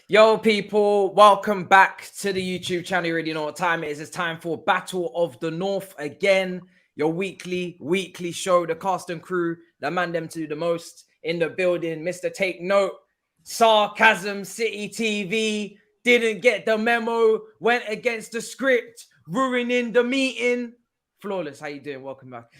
Yo, people, welcome back to the YouTube channel. You already know what time it is. It's time for Battle of the North again. Your weekly show, the cast and crew, the man them to do the most in the building. Mr. Take Note, Sarcasm City TV, didn't get the memo, went against the script, ruining the meeting. Flawless, how you doing? Welcome back.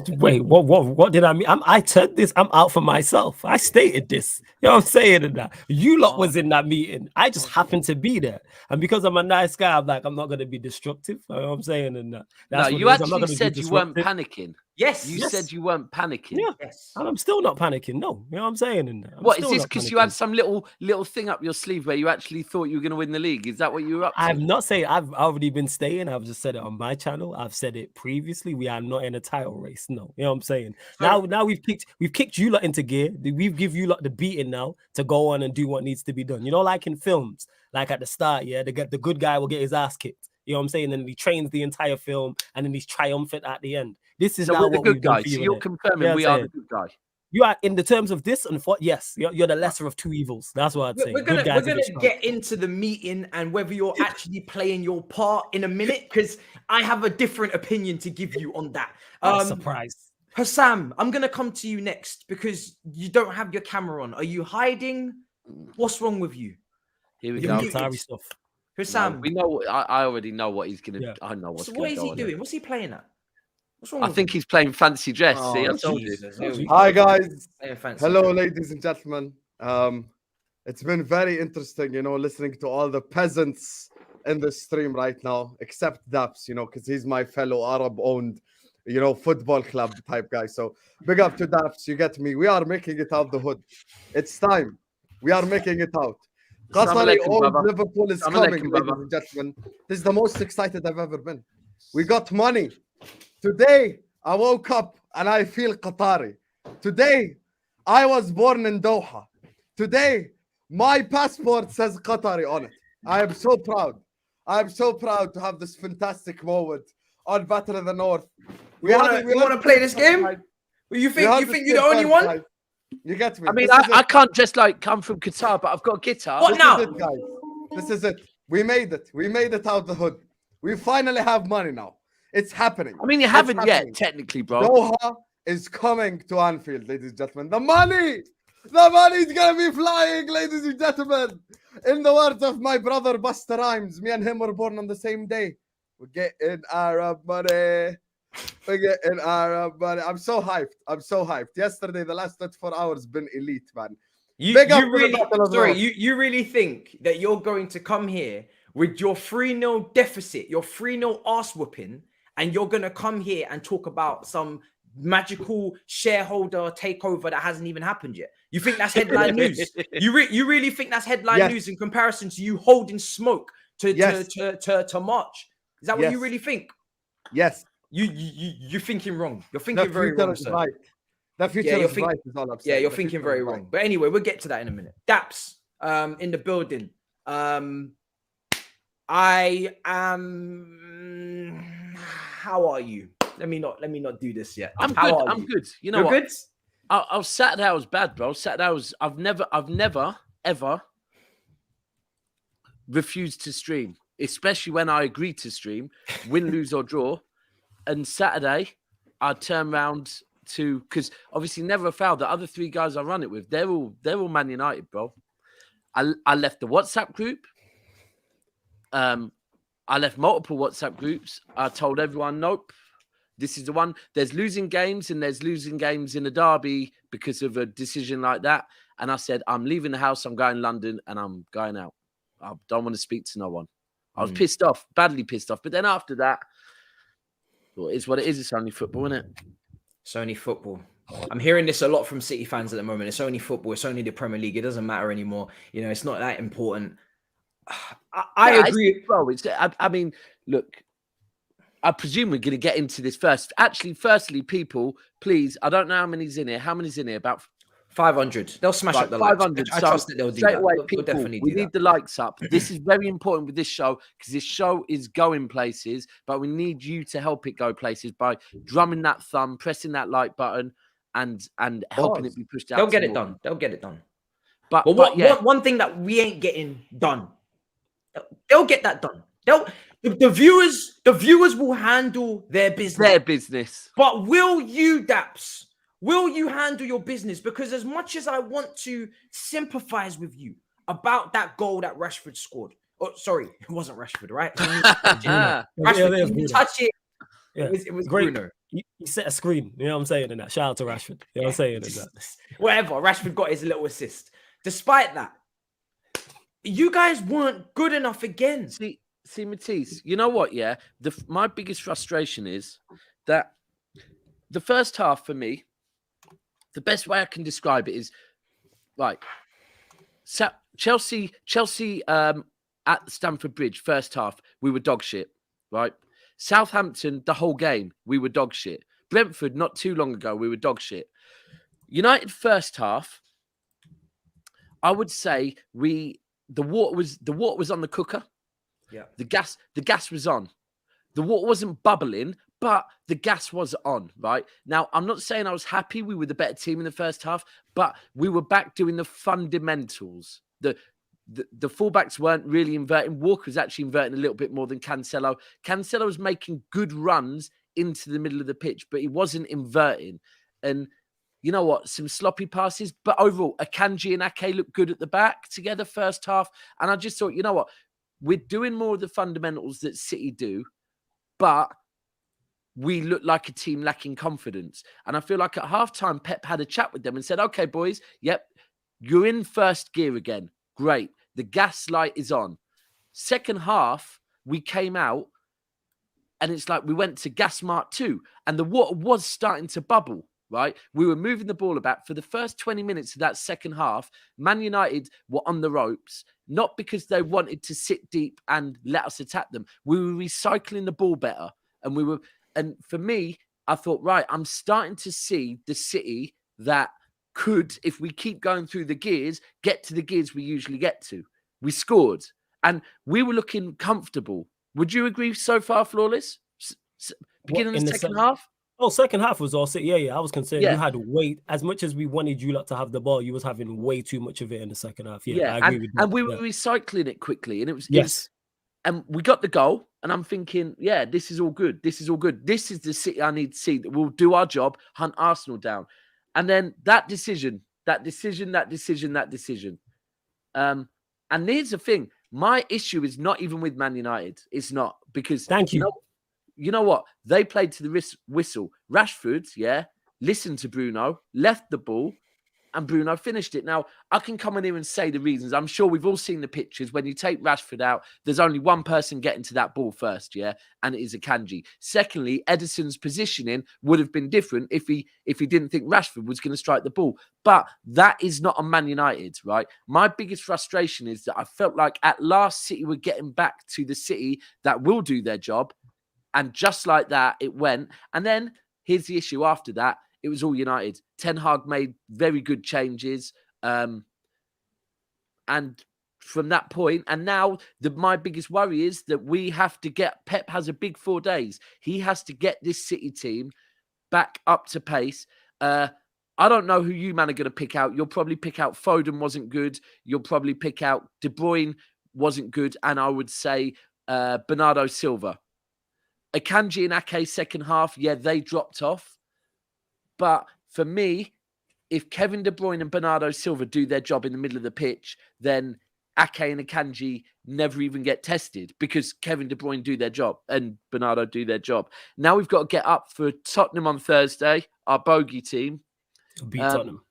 Wait, what did I mean? I said this. I'm out for myself. I stated this. You know what I'm saying? In that you lot was in that meeting. I just happened to be there, and because I'm a nice guy, I'm like, I'm not going to be destructive. You know what I'm saying? And that's no, you actually said you weren't panicking. Yes, you said you weren't panicking. Yeah, yes, and I'm still not panicking. No, you know what I'm saying? And what is this? Because you had some little thing up your sleeve where you actually thought you were going to win the league. Is that what you were up to? I'm not saying I've already been staying. I've just said it on my channel. I've said it previously. We are not in a title race. No, you know what I'm saying. Now we've kicked you lot into gear. We've give you lot the beating now to go on and do what needs to be done. You know, like in films, like at the start, yeah, the good guy will get his ass kicked. You know what I'm saying? And he trains the entire film, and then he's triumphant at the end. This is so now we're the what good we've done guys. for you. So you're confirming we are the good guy. You are in the terms of this, and yes, you're the lesser of two evils. That's what I'd say. We're gonna get into the meeting and whether you're actually playing your part in a minute, because I have a different opinion to give you on that. Surprise. Husam, I'm gonna come to you next because you don't have your camera on. Are you hiding? What's wrong with you? Here we go. Stuff. Husam, no, we know. I already know what he's gonna. Yeah. I know what's. So what is he doing? What's he playing at? What's wrong? I think he's playing fancy dress. Oh, see, I told Jesus. you. Hi guys. Hello, ladies and gentlemen. It's been very interesting, you know, listening to all the peasants in the stream right now, except Daps, you know, because he's my fellow Arab-owned, you know, football club type guy. So big up to Daps. You get me? We are making it out the hood. It's time. We are making it out. Liverpool is coming, ladies and gentlemen. This is the most excited I've ever been. We got money. Today, I woke up and I feel Qatari. Today, I was born in Doha. Today, my passport says Qatari on it. I am so proud. I am so proud to have this fantastic moment on Battle of the North. We want to play this game? Well, you think you're the only one? Life. You get me? I mean, I can't just like come from Qatar, but I've got a guitar. What now? This is it, guys. This is it. We made it. We made it out the hood. We finally have money now. It's happening. I mean, you haven't yet, technically, bro. Doha is coming to Anfield, ladies and gentlemen. The money is gonna be flying, ladies and gentlemen. In the words of my brother Busta Rhymes, me and him were born on the same day. We're getting Arab money. We're getting Arab money. I'm so hyped. Yesterday, the last 24 hours been elite, man. You really think that you're going to come here with your 3-0 deficit, your 3-0 ass whooping, and you're going to come here and talk about some magical shareholder takeover that hasn't even happened yet? You think that's headline news? You really think that's headline news in comparison to you holding smoke to March? Is that what you really think? Yes. You're thinking wrong. You're thinking very wrong, sir. Right. The future is right is all I'm saying. Yeah, you're thinking very wrong. But anyway, we'll get to that in a minute. Daps, in the building. I am. How are you? Let me not do this yet. I'm good. You know what? Good? Saturday I was bad, bro. I've never ever refused to stream, especially when I agreed to stream, win, lose or draw. And Saturday, I turn around to, because obviously never foul. The other 3 guys I run it with, they're all Man United, bro. I left the WhatsApp group. I left multiple WhatsApp groups. I told everyone, nope, this is the one. There's losing games and there's losing games in a derby because of a decision like that. And I said, I'm leaving the house. I'm going to London and I'm going out. I don't want to speak to no one. I was pissed off, badly pissed off. But then after that, well, it's what it is. It's only football, isn't it? It's only football. I'm hearing this a lot from City fans at the moment. It's only football. It's only the Premier League. It doesn't matter anymore. You know, it's not that important. I agree. Well, I mean, look, I presume we're going to get into this first. Actually, firstly, people, please, I don't know how many's in here. How many's in here? About 500. They'll smash up the 500. likes. I trust that they'll do straight that. Away, they'll people, definitely we do need the likes up. This is very important with this show because this show is going places, but we need you to help it go places by drumming that thumb, pressing that like button, and helping it be pushed out. They'll get it done. They'll get it done. But one thing that we ain't getting done, they'll get that done. The viewers will handle their business. But will you, Daps? Will you handle your business? Because as much as I want to sympathize with you about that goal that Rashford scored. Oh, sorry, it wasn't Rashford, right? Rashford, can you touch it? Yeah. It was great. Bruno. You set a screen. You know what I'm saying in that? Shout out to Rashford. You know what I'm saying in that? Whatever. Rashford got his little assist. Despite that, you guys weren't good enough again. See, Matisse, you know what? Yeah, my biggest frustration is that the first half for me, the best way I can describe it is like Chelsea at Stamford Bridge, first half, we were dog shit, right? Southampton, the whole game, we were dog shit. Brentford, not too long ago, we were dog shit. United first half, I would say the water was on the cooker. Yeah. The gas was on. The water wasn't bubbling, but the gas was on, right? Now, I'm not saying I was happy we were the better team in the first half, but we were back doing the fundamentals. The fullbacks weren't really inverting. Walker was actually inverting a little bit more than Cancelo. Cancelo was making good runs into the middle of the pitch, but he wasn't inverting. And you know what? Some sloppy passes, but overall, Akanji and Ake looked good at the back together first half. And I just thought, you know what? We're doing more of the fundamentals that City do, but we look like a team lacking confidence. And I feel like at halftime, Pep had a chat with them and said, okay, boys, yep, you're in first gear again. Great. The gas light is on. Second half, we came out and it's like we went to gas mark 2 and the water was starting to bubble, right? We were moving the ball about. For the first 20 minutes of that second half, Man United were on the ropes, not because they wanted to sit deep and let us attack them. We were recycling the ball better. And for me, I thought, right, I'm starting to see the City that could, if we keep going through the gears, get to the gears we usually get to. We scored and we were looking comfortable. Would you agree so far, Flawless? Beginning of the second half? Oh, second half was all City. Yeah. I was concerned you had way, as much as we wanted you lot to have the ball, you was having way too much of it in the second half. Yeah, I agree with you. And we were recycling it quickly. And it was, yes. And we got the goal. And I'm thinking, yeah, this is all good. This is all good. This is the City I need to see that will do our job, hunt Arsenal down. And then that decision. And here's the thing. My issue is not even with Man United. It's not because you know what? They played to the whistle. Rashford, listened to Bruno, left the ball, and Bruno finished it. Now, I can come in here and say the reasons. I'm sure we've all seen the pictures. When you take Rashford out, there's only one person getting to that ball first, and it is Akanji. Secondly, Ederson's positioning would have been different if he didn't think Rashford was going to strike the ball. But that is not on Man United, right? My biggest frustration is that I felt like at last City were getting back to the City that will do their job. And just like that, it went. And then here's the issue after that. It was all United. Ten Hag made very good changes. And from that point, and now my biggest worry is that we have to get, Pep has a big 4 days. He has to get this City team back up to pace. I don't know who you, man, are going to pick out. You'll probably pick out Foden wasn't good. You'll probably pick out De Bruyne wasn't good. And I would say Bernardo Silva. Akanji and Ake second half, they dropped off. But for me, if Kevin De Bruyne and Bernardo Silva do their job in the middle of the pitch, then Ake and Akanji never even get tested because Kevin De Bruyne do their job and Bernardo do their job. Now we've got to get up for Tottenham on Thursday, our bogey team. You'll beat Tottenham.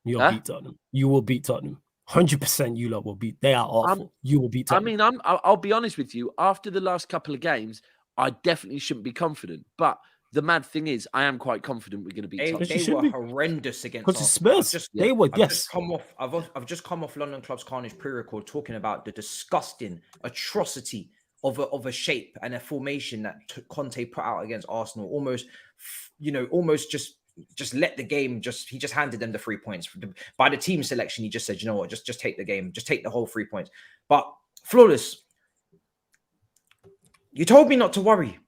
You'll beat Tottenham. You will beat Tottenham. 100% you lot will beat. They are awful. You will beat Tottenham. I mean, I'll be honest with you. After the last couple of games, I definitely shouldn't be confident. But the mad thing is, I am quite confident we're going to beat Tottenham. They were horrendous against Arsenal. Spurs. I've just come off London Club's Carnage pre-record talking about the disgusting atrocity of a shape and a formation that Conte put out against Arsenal. Almost just let the game. He just handed them the 3 points. By the team selection, he just said, you know what, just take the game, just take the whole 3 points. But Flawless, you told me not to worry.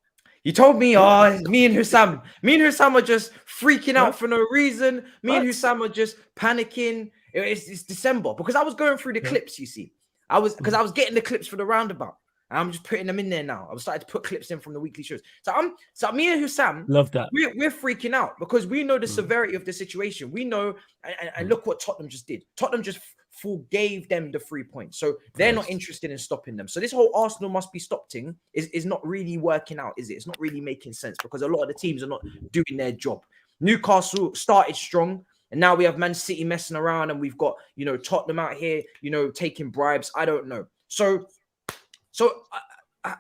You told me, me and Husam are just freaking out for no reason. Me and Husam are just panicking. It's December because I was going through the clips. You see, I was getting the clips for the roundabout. And I'm just putting them in there now. I've started to put clips in from the weekly shows. So me and Husam, love that. We're freaking out because we know the severity of the situation. We know, and look what Tottenham just did. Tottenham just gave them the 3 points. So they're not interested in stopping them. So this whole Arsenal must be stopped thing is not really working out, is it? It's not really making sense because a lot of the teams are not doing their job. Newcastle started strong. And now we have Man City messing around and we've got, Tottenham out here, taking bribes. I don't know. So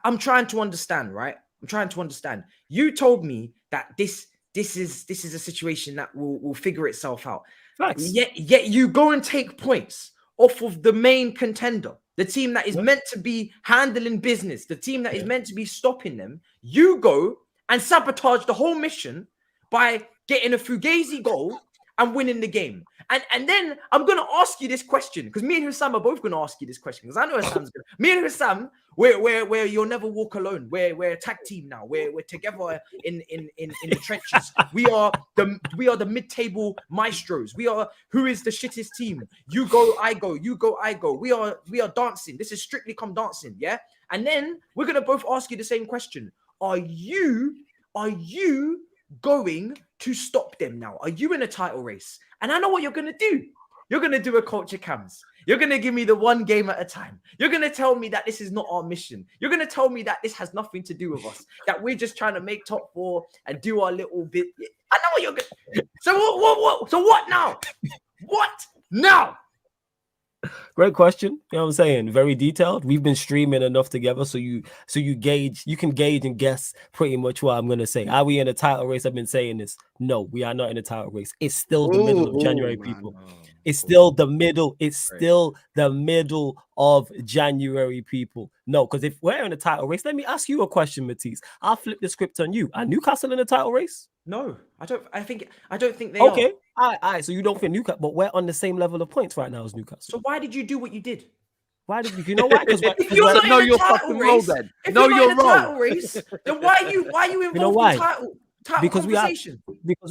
I'm trying to understand, right? I'm trying to understand. You told me that this is a situation that will figure itself out. Facts. Yet you go and take points off of the main contender, the team that is meant to be handling business, the team that is meant to be stopping them. You go and sabotage the whole mission by getting a Fugazi goal and winning the game. And then I'm going to ask you this question because me and Husam are both going to ask you this question because I know Husam's going to. Me and Husam, we're you'll never walk alone. We're a tag team now. We're together in the trenches. We are the mid-table maestros. We are who is the shittest team. You go, I go. You go, I go. We are dancing. This is Strictly Come Dancing, yeah? And then we're going to both ask you the same question. Are you going to stop them now? Are you in a title race? And I know what you're going to do. You're going to do a culture cams. You're going to give me the one game at a time. You're going to tell me that this is not our mission. You're going to tell me that this has nothing to do with us, that we're just trying to make top four and do our little bit. I know what you're going to. So what now? What now? Great question. You know what I'm saying? Very detailed. We've been streaming enough together, so you can gauge and guess pretty much what I'm gonna say. Are we in a title race? I've been saying this. No, we are not in a title race. It's still the middle of January, people. It's still the middle. It's still the middle of January, people. No, because if we're in a title race, let me ask you a question, Matisse. I'll flip the script on you. Are Newcastle in a title race? No, I don't think they okay. are. All right. So you don't think Newcastle, but we're on the same level of points right now as Newcastle. So why did you do what you did? Why did you know why? Because you're fucking wrong then. No, you're wrong. Race, then why are you involved in title because conversation?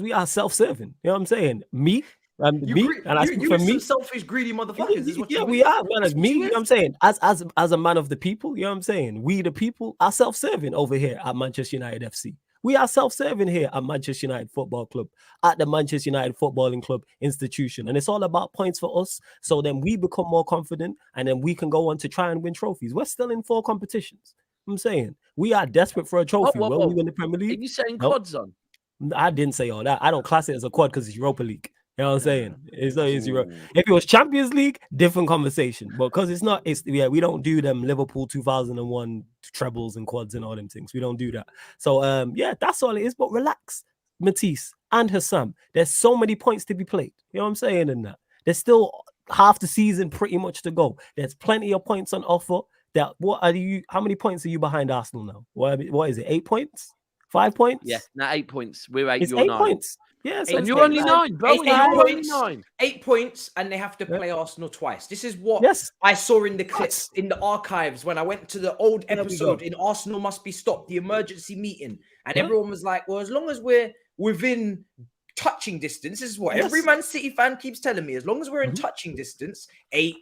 We are self-serving. You know what I'm saying? Me. And I speak for me. Selfish, greedy motherfuckers. Is what we are, man. As me, you know what I'm saying? As a man of the people, you know what I'm saying? We the people are self-serving over here at Manchester United FC. We are self-serving here at Manchester United Football Club, at the Manchester United Footballing Club institution. And it's all about points for us. So then we become more confident and then we can go on to try and win trophies. We're still in 4 competitions. I'm saying we are desperate for a trophy. When we win the Premier League. Are you saying quads on? I didn't say all that. I don't class it as a quad because it's Europa League. You know what I'm saying? It's not Europe. If it was Champions League, different conversation. But because it's not, we don't do them Liverpool 2001 trebles and quads and all them things. We don't do that. So that's all it is. But relax, Matisse and Husam. There's so many points to be played. You know what I'm saying? In that, there's still half the season pretty much to go. There's plenty of points on offer. How many points are you behind Arsenal now? What is it? 8 points? 5 points? Yeah, now 8 points. We're 8. It's you're 8 9 points. Yeah, so and you're only 9, bro. You're only 9. 8 points, and they have to play Arsenal twice. This is what I saw in the clips in the archives when I went to the old episode in Arsenal Must Be Stopped, the emergency meeting, and everyone was like, "Well, as long as we're within touching distance, this is what every Man City fan keeps telling me. As long as we're in touching distance, 8,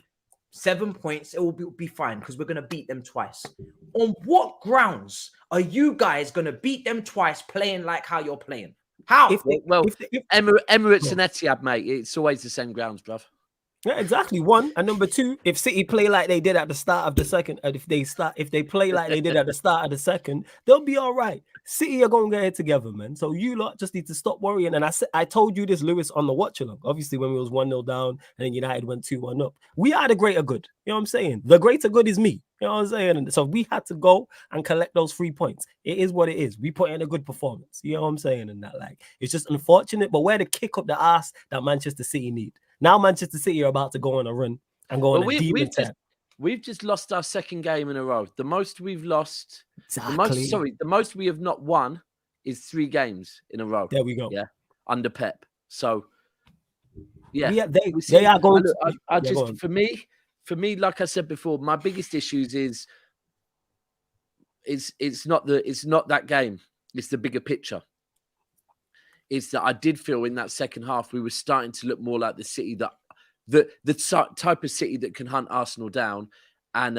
7 points, it will be fine because we're gonna beat them twice." On what grounds are you guys gonna beat them twice, playing like how you're playing? How? Emirates and Etihad, mate. It's always the same grounds, bruv. Yeah, exactly. 1 and number 2. If City play like they did at the start of the second, and if they play like they did at the start of the second, they'll be all right. City are gonna get it together, man. So you lot just need to stop worrying. And I told you this, Lewis, on the watch along. Obviously, when we was 1-0 down and then United went 2-1 up. We are the greater good. You know what I'm saying? The greater good is me. You know what I'm saying? And so we had to go and collect those 3 points. It is what it is. We put in a good performance. You know what I'm saying? And that, like, it's just unfortunate, but we're the kick up the ass that Manchester City need. Now Manchester City are about to go on a run and go on a demon tap. We've just lost our second game in a row. The most we've lost, the most we have not won is 3 games in a row. There we go. Yeah, under Pep. So, they are going. For me, like I said before, my biggest issues is it's not that game. It's the bigger picture. It's that I did feel in that second half we were starting to look more like the City that the type of City that can hunt Arsenal down, and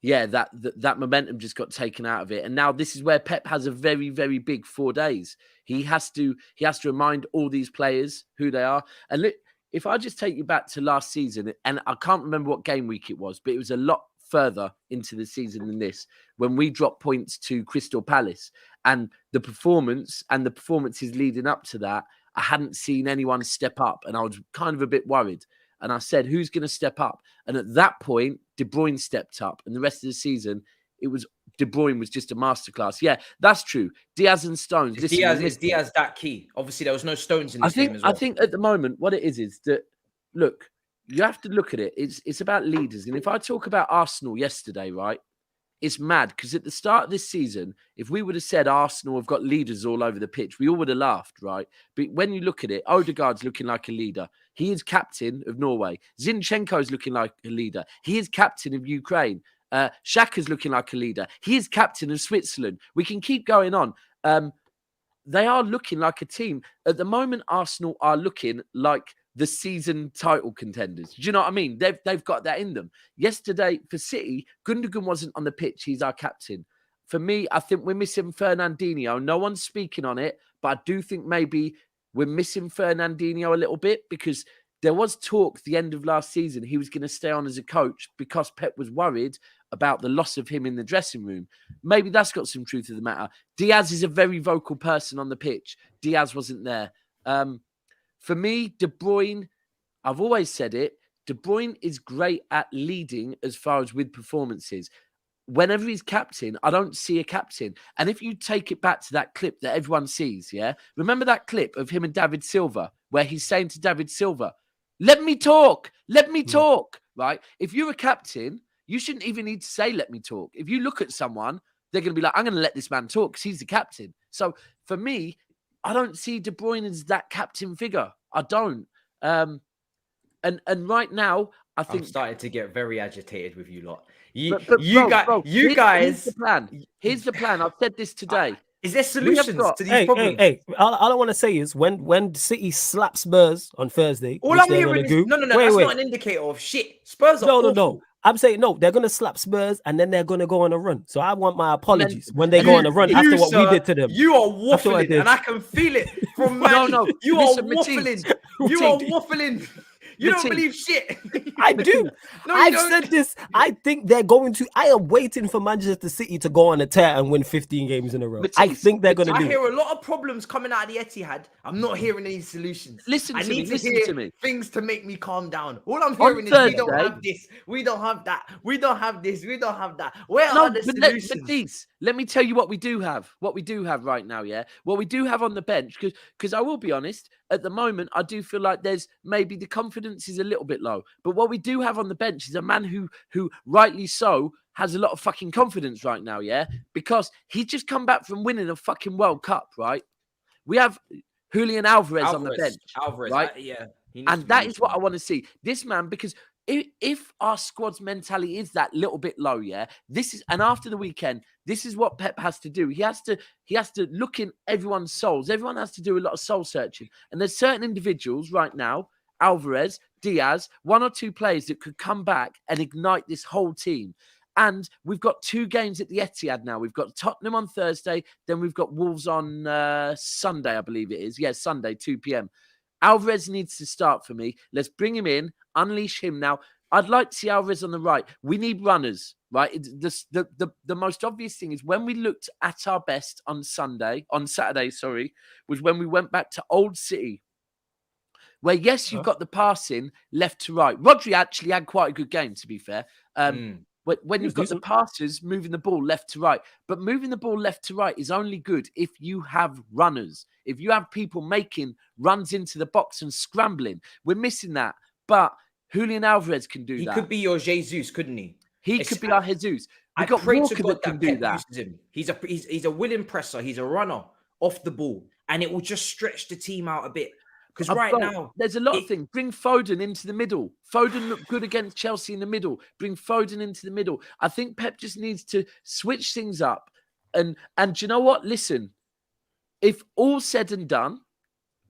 that momentum just got taken out of it. And now this is where Pep has a very, very big 4 days. He has to remind all these players who they are. And look, if I just take you back to last season, and I can't remember what game week it was, but it was a lot further into the season than this, when we dropped points to Crystal Palace, and the performances leading up to that, I hadn't seen anyone step up, and I was kind of a bit worried. And I said, who's going to step up? And at that point, De Bruyne stepped up. And the rest of the season, De Bruyne was just a masterclass. Yeah, that's true. Diaz and Stones. Is Diaz that key? Obviously, there was no Stones in this game as well. I think at the moment, what it is that, look, you have to look at it. It's about leaders. And if I talk about Arsenal yesterday, right, it's mad because at the start of this season, if we would have said Arsenal have got leaders all over the pitch, we all would have laughed, right? But when you look at it, Odegaard's looking like a leader. He is captain of Norway. Zinchenko's looking like a leader. He is captain of Ukraine. Xhaka's looking like a leader. He is captain of Switzerland. We can keep going on. They are looking like a team. At the moment, Arsenal are looking like the season title contenders. Do you know what I mean? They've got that in them. Yesterday for City, Gundogan wasn't on the pitch. He's our captain. For me, I think we're missing Fernandinho. No one's speaking on it, but I do think maybe we're missing Fernandinho a little bit because there was talk at the end of last season he was going to stay on as a coach because Pep was worried about the loss of him in the dressing room. Maybe that's got some truth to the matter. Diaz is a very vocal person on the pitch. Diaz wasn't there. For me, De Bruyne, I've always said it, De Bruyne is great at leading as far as with performances. Whenever he's captain, I don't see a captain. And if you take it back to that clip that everyone sees, yeah? Remember that clip of him and David Silva where he's saying to David Silva, let me talk, right? If you're a captain, you shouldn't even need to say, let me talk. If you look at someone, they're going to be like, I'm going to let this man talk because he's the captain. So for me, I don't see De Bruyne as that captain figure. I don't. And right now, I think I'm starting to get very agitated with you lot. Here's the plan. Here's the plan. I've said this today. Is there solutions to these problems? Hey, all I want to say is when City slap Spurs on Thursday, all I'm hearing is no, that's not an indicator of shit. Spurs are awful. No. I'm saying no, they're gonna slap Spurs and then they're gonna go on a run. So I want my apologies when they go on a run after what we did to them. You are waffling, and I can feel it from man. No, you are waffling. You are waffling. You don't believe shit. I do. No, I've said this. I think they're going to. I am waiting for Manchester City to go on a tear and win 15 games in a row. I think they're going to do it. I hear a lot of problems coming out of the Etihad. I'm not hearing any solutions. Listen to me. Things to make me calm down. All I'm hearing is we don't have this. We don't have that. We don't have this. We don't have that. Where are the solutions? Let me tell you what we do have. What we do have right now, yeah? What we do have on the bench, because I will be honest, at the moment, I do feel like there's maybe the confidence is a little bit low. But what we do have on the bench is a man who rightly so, has a lot of fucking confidence right now, yeah? Because he's just come back from winning a fucking World Cup, right? We have Julian Alvarez on the bench, right? And that is what I want to see. This man, because if our squad's mentality is that little bit low, yeah, and after the weekend, this is what Pep has to do. He has to look in everyone's souls. Everyone has to do a lot of soul searching. And there's certain individuals right now, Alvarez, Diaz, one or two players that could come back and ignite this whole team. And we've got 2 games at the Etihad now. We've got Tottenham on Thursday, then we've got Wolves on Sunday, I believe it is. Yeah, Sunday, 2 p.m. Alvarez needs to start for me. Let's bring him in, unleash him now. I'd like to see Alvarez on the right. We need runners, right? The most obvious thing is when we looked at our best on Saturday, was when we went back to Old City, where, yes, you've got the passing left to right. Rodri actually had quite a good game, to be fair. When you've got the passers moving the ball left to right. But moving the ball left to right is only good if you have runners. If you have people making runs into the box and scrambling. We're missing that. But Julian Alvarez can do that. He could be your Jesus, couldn't he? He could be our Jesus. We've got Walker that can do that. He's a willing presser. He's a runner off the ball. And it will just stretch the team out a bit. Because now there's a lot of things. Bring Foden into the middle. Foden looked good against Chelsea in the middle. Bring Foden into the middle. I think Pep just needs to switch things up. And do you know what? Listen, if all said and done,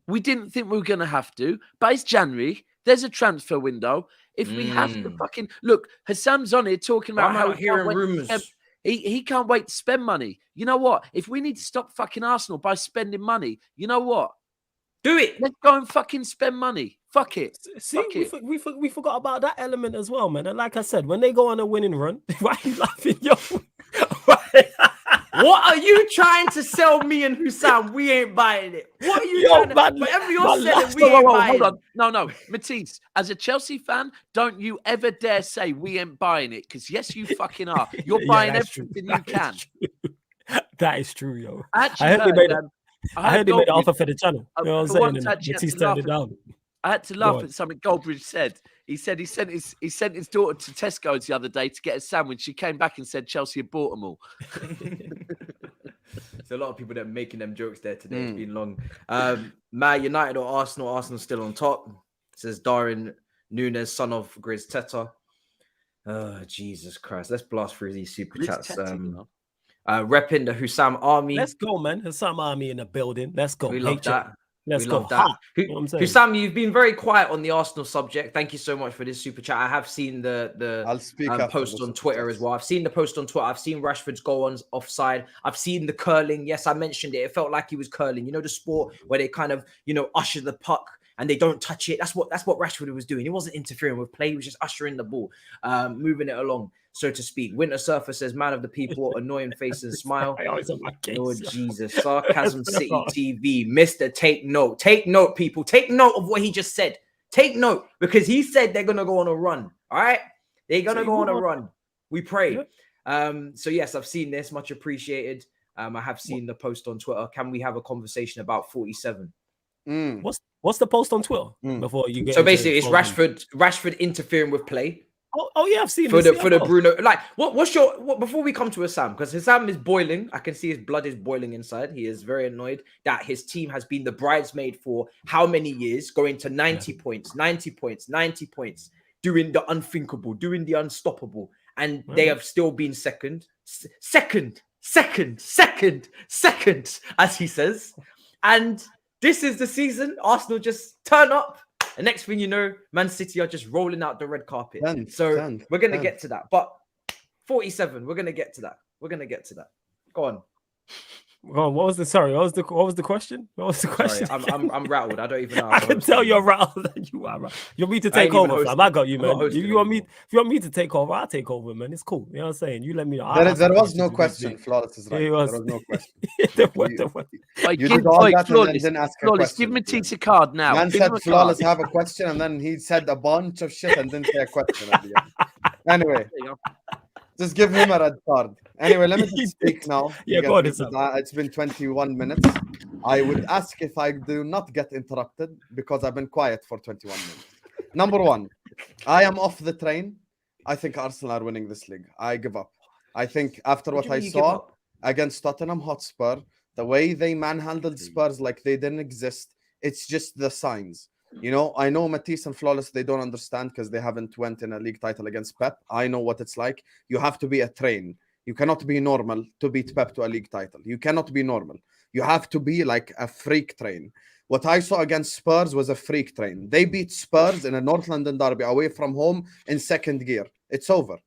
we didn't think we were going to have to, but it's January. There's a transfer window. If we have to fucking look, Husam's on here talking about how hearing rumors. He can't wait to spend money. You know what? If we need to stop fucking Arsenal by spending money, you know what? Do it. Let's go and fucking spend money. Fuck it. See, we forgot about that element as well, man. And like I said, when they go on a winning run, why are you laughing, yo? What are you trying to sell me and Husam? We ain't buying it. What are you trying to? Whatever you're selling, we ain't buying. Hold on. No, Matisse. As a Chelsea fan, don't you ever dare say we ain't buying it, because yes, you fucking are. You're buying everything you can. That is true, yo. I heard they made an offer for the channel. You know what I'm saying? Matisse turned it down. I had to laugh at something Goldbridge said. He said he sent his daughter to Tesco's the other day to get a sandwich. She came back and said Chelsea had bought them all. There's a lot of people that are making them jokes there today. It's been long. Man United or Arsenal? Arsenal still on top. Says Darren Nunes, son of Grizz Teta. Oh, Jesus Christ. Let's blast through these super chats. Repping the Husam army. Let's go, man. Husam army in the building. Let's go. We love that. Let's go. Love that. Husam, you've been very quiet on the Arsenal subject. Thank you so much for this super chat. I have seen the post on Twitter as well. I've seen the post on Twitter. I've seen Rashford's goal on offside. I've seen the curling. Yes, I mentioned it. It felt like he was curling. You know, the sport where they kind of, usher the puck and they don't touch it. That's what Rashford was doing. He wasn't interfering with play. He was just ushering the ball, moving it along, so to speak. Winter Surfer says, man of the people, annoying face and smile. Lord Jesus. Sarcasm City TV. Mr. Take note. Take note, people. Take note of what he just said. Take note, because he said they're going to go on a run. All right? They're going to go on a run. We pray. So, yes, I've seen this. Much appreciated. I have seen the post on Twitter. Can we have a conversation about 47? What's the post on Twitter before you get? So basically, it's Rashford interfering with play. Oh yeah, I've seen for the Bruno. Like, what's your before we come to Husam, because Husam is boiling. I can see his blood is boiling inside. He is very annoyed that his team has been the bridesmaid for how many years, going to 90 points, 90 points, 90 points, doing the unthinkable, doing the unstoppable, and they have still been second, as he says. And this is the season. Arsenal just turn up. The next thing you know, Man City are just rolling out the red carpet. We're going to get to that. But 47, we're going to get to that. Go on. What was the question? What was the question? Sorry, I'm rattled. I don't even know. I can tell you're rattled. You are rattled. You want me to take over, fam? I got you, man. If you want me to take over, I'll take over, man. It's cool. You know what I'm saying? You let me know. There was no question. Flawless is right. There was no question. Flawless, give Matisse a card now. Man said Flawless have a question, and then he said a bunch of shit and didn't say a question at the end. Anyway, just give him a red card. Anyway, let me just speak now. Go on. It's been 21 minutes. I would ask if I do not get interrupted because I've been quiet for 21 minutes. Number one, I am off the train. I think Arsenal are winning this league. I give up. I think after what I saw against Tottenham Hotspur, the way they manhandled Spurs like they didn't exist, it's just the signs. I know Matisse and Flawless, they don't understand because they haven't went in a league title against Pep. I know what it's like. You have to be a train. You cannot be normal to beat Pep to a league title. You cannot be normal. You have to be like a freak train. What I saw against Spurs was a freak train. They beat Spurs in a North London derby away from home in second gear. It's over.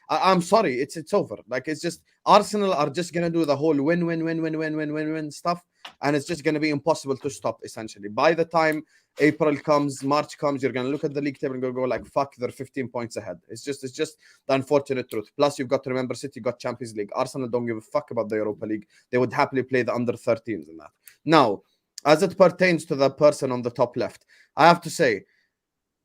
I'm sorry, it's over. Like, it's just Arsenal are just gonna do the whole win stuff, and it's just gonna be impossible to stop. Essentially, by the time April comes, March comes, you're gonna look at the league table and go like, fuck, they're 15 points ahead. It's just the unfortunate truth. Plus, you've got to remember, City got Champions League. Arsenal don't give a fuck about the Europa League. They would happily play the under 13s in that. Now, as it pertains to the person on the top left, I have to say,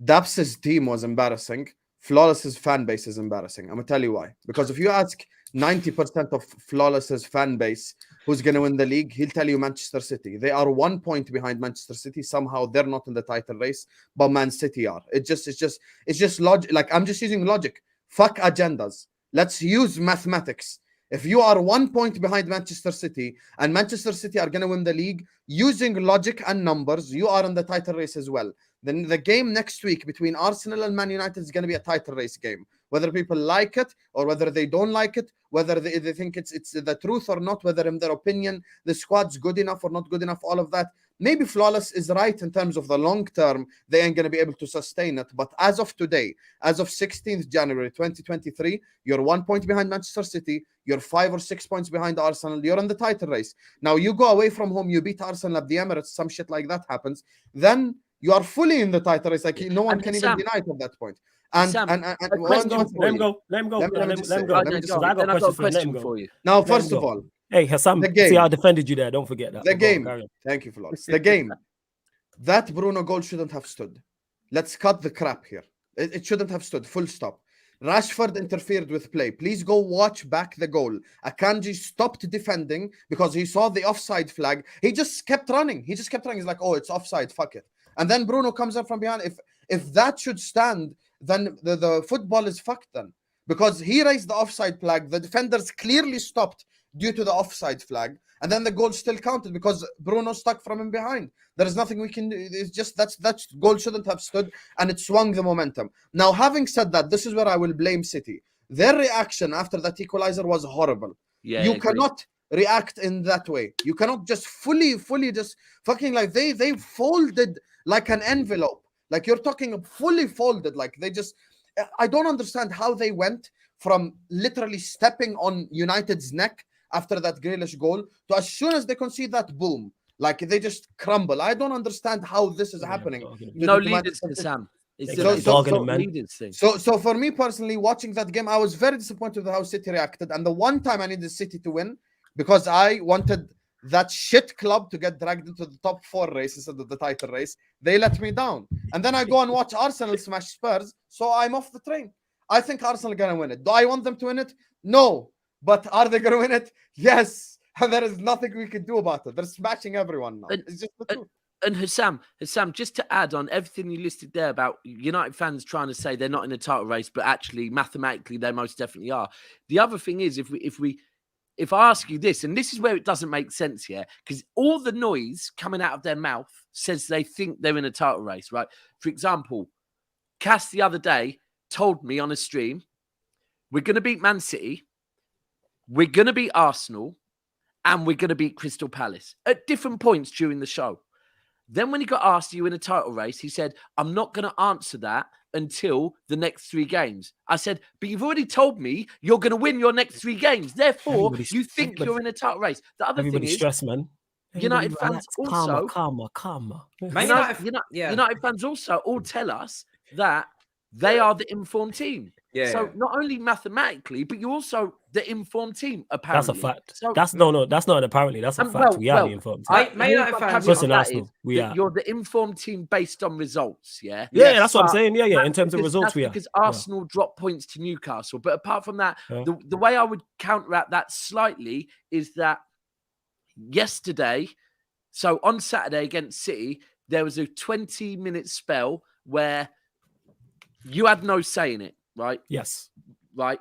Daps's team was embarrassing. Flawless's fan base is embarrassing. I'm gonna tell you why. Because if you ask 90% of Flawless's fan base who's gonna win the league, he'll tell you Manchester City. They are 1 point behind Manchester City. Somehow they're not in the title race, but Man City are. It's just logic. Like, I'm just using logic. Fuck agendas. Let's use mathematics. If you are 1 point behind Manchester City and Manchester City are going to win the league, using logic and numbers, you are in the title race as well. Then the game next week between Arsenal and Man United is going to be a title race game. Whether people like it or whether they don't like it, whether they think it's the truth or not, whether in their opinion the squad's good enough or not good enough, all of that maybe flawless is right in terms of the long term. They ain't going to be able to sustain it. But as of today, as of 16th January 2023, you're 1 point behind Manchester City. You're 5 or 6 points behind Arsenal. You're in the title race. Now you go away from home, you beat Arsenal at the Emirates, some shit like that happens. Then you are fully in the title race. Like no one can even deny it at that point. And let him go. Let him go. Let me just I got a question for you. Now, first of all, hey, Husam, see how I defended you there. Don't forget that. The game. Thank you, Flawless. The game. That Bruno goal shouldn't have stood. Let's cut the crap here. It shouldn't have stood. Full stop. Rashford interfered with play. Please go watch back the goal. Akanji stopped defending because he saw the offside flag. He just kept running. He's like, oh, it's offside. Fuck it. And then Bruno comes up from behind. If that should stand, then the football is fucked then. Because he raised the offside flag. The defenders clearly stopped due to the offside flag. And then the goal still counted because Bruno stuck from him behind. There is nothing we can do. It's just that goal shouldn't have stood, and it swung the momentum. Now, having said that, this is where I will blame City. Their reaction after that equalizer was horrible. Yeah, you cannot react in that way. You cannot just fully just fucking like they folded like an envelope. Like you're talking fully folded. Like they just, I don't understand how they went from literally stepping on United's neck after that Grealish goal to as soon as they concede that, boom, like they just crumble. I don't understand how this is happening. No leaders, Sam. So for me personally, watching that game, I was very disappointed with how City reacted. And the one time I needed City to win because I wanted that shit club to get dragged into the top 4 race instead of the title race, they let me down. And then I go and watch Arsenal smash Spurs, so I'm off the train. I think Arsenal are going to win it. Do I want them to win it? No. But are they going to win it? Yes. And there is nothing we can do about it. They're smashing everyone now. It's just the truth. And Husam, just to add on everything you listed there about United fans trying to say they're not in a title race, but actually mathematically they most definitely are. The other thing is, if I ask you this, and this is where it doesn't make sense here, because all the noise coming out of their mouth says they think they're in a title race, right? For example, Cass the other day told me on a stream, we're going to beat Man City, we're going to beat Arsenal, and we're going to beat Crystal Palace at different points during the show. Then when he got asked, are you in a title race? He said, I'm not going to answer that until the next 3 games. I said, but you've already told me you're going to win your next 3 games. Therefore, you think you're in a title race. The other thing is, stress, man. United fans also... Calmer. United fans also all tell us that they are the informed team. Yeah. So not only mathematically, but you're also the informed team, apparently. That's a fact. So, that's not apparently. That's a fact. We are the informed team. You're the informed team based on results, yeah? Yeah, that's what I'm saying. Yeah. In terms of results, we are. Because Arsenal dropped points to Newcastle. But apart from that, the way I would counteract that slightly is that yesterday, so on Saturday against City, there was a 20-minute spell where you had no say in it. Right? Yes. Right.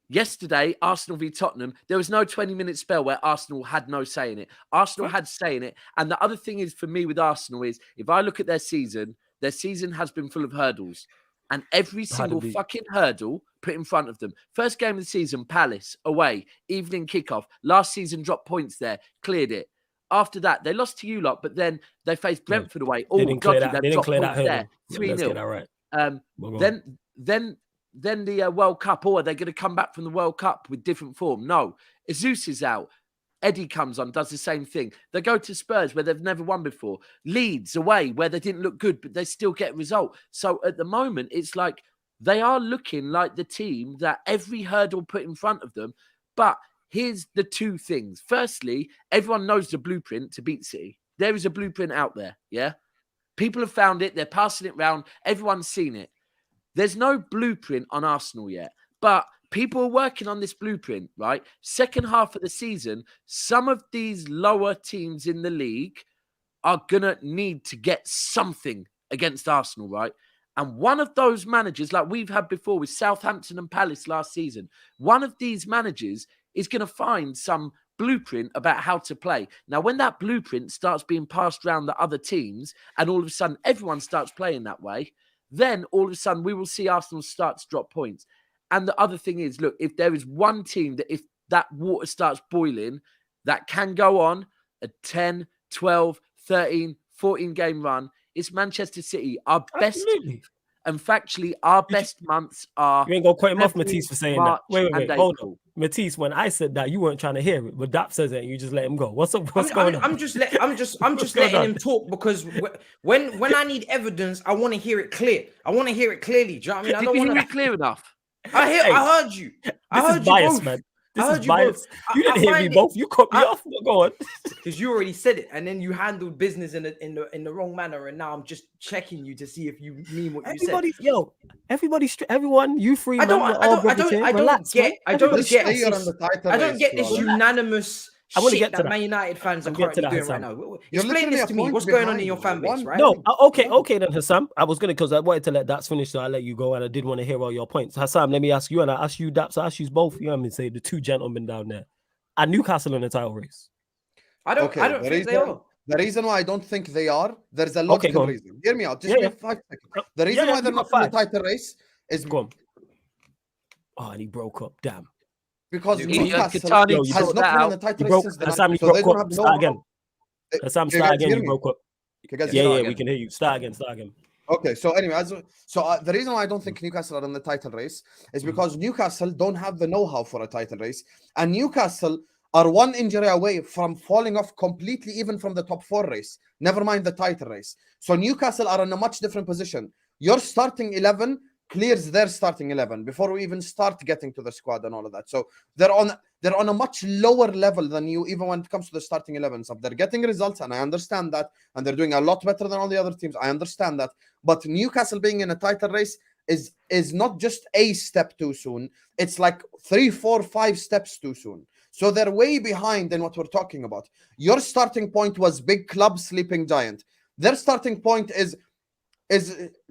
Yesterday, Arsenal v Tottenham, there was no 20-minute spell where Arsenal had no say in it. Arsenal had say in it. And the other thing is for me with Arsenal is if I look at their season has been full of hurdles. And every single fucking hurdle put in front of them. First game of the season, Palace, away, evening kickoff. Last season, dropped points there, cleared it. After that, they lost to you lot, but then they faced Brentford away. They didn't clear that hurdle. 3-0. Right. Then the World Cup, or are they going to come back from the World Cup with different form? No. Jesus is out. Eddie comes on, does the same thing. They go to Spurs where they've never won before. Leeds away where they didn't look good, but they still get a result. So at the moment, it's like they are looking like the team that every hurdle put in front of them. But here's the 2 things. Firstly, everyone knows the blueprint to beat City. There is a blueprint out there, yeah? People have found it. They're passing it around. Everyone's seen it. There's no blueprint on Arsenal yet, but people are working on this blueprint, right? Second half of the season, some of these lower teams in the league are going to need to get something against Arsenal, right? And one of those managers, like we've had before with Southampton and Palace last season, one of these managers is going to find some blueprint about how to play. Now, when that blueprint starts being passed around the other teams and all of a sudden everyone starts playing that way, then all of a sudden we will see Arsenal start to drop points. And the other thing is, look, if there is one team that if that water starts boiling, that can go on a 10, 12, 13, 14 game run. It's Manchester City. Our best, Absolutely. and factually, our best months are. You ain't gonna quote him off, February, Matisse, for saying March, that. Wait, and hold April. on. Matisse, when I said that, you weren't trying to hear it, but Daps says it, and you just let him go. What's up? What's going on? I'm just letting him talk, because when I need evidence, I want to hear it clear. I want to hear it clearly. Do you know what I mean? I Did don't you want hear it clear enough? I heard you. I heard is you bias, both. man. I This heard is you bias. both. You didn't hear me both. You cut me off. Go on. Because you already said it, and then you handled business in the wrong manner, and now I'm just checking you to see if you mean what you said. Everyone, you three. I don't get this unanimous shit that Man United fans are currently doing right now. Explain this to me. What's going on in your fan base, right? No, okay then, Husam. I was gonna, because I wanted to let Daps finish, so I let you go, and I did want to hear all your points. Husam, let me ask you, and I ask you, Daps, I ask you both. You know what I mean? Say the two gentlemen down there. Are Newcastle in the title race? I don't think they are. The reason why I don't think they are, there's a logical reason. Hear me out. Just give me 5 seconds. The reason why they're not in the title race is... Go on. Oh, and he broke up. Damn. Because Newcastle has not been in the title race since the Hasam, you broke up. Start again. Hasam, start again. You broke up. Yeah, we can hear you. Start again. Okay, so anyway, the reason why I don't think Newcastle are in the title race is because Newcastle don't have the know-how for a title race, and Newcastle are one injury away from falling off completely, even from the top 4 race, never mind the title race. So Newcastle are in a much different position. Your starting 11 clears their starting 11 before we even start getting to the squad and all of that. So they're on a much lower level than you, even when it comes to the starting 11. So they're getting results, and I understand that, and they're doing a lot better than all the other teams. I understand that. But Newcastle being in a title race is not just a step too soon. It's like 3, 4, 5 steps too soon. So they're way behind in what we're talking about. Your starting point was big club, sleeping giant. Their starting point is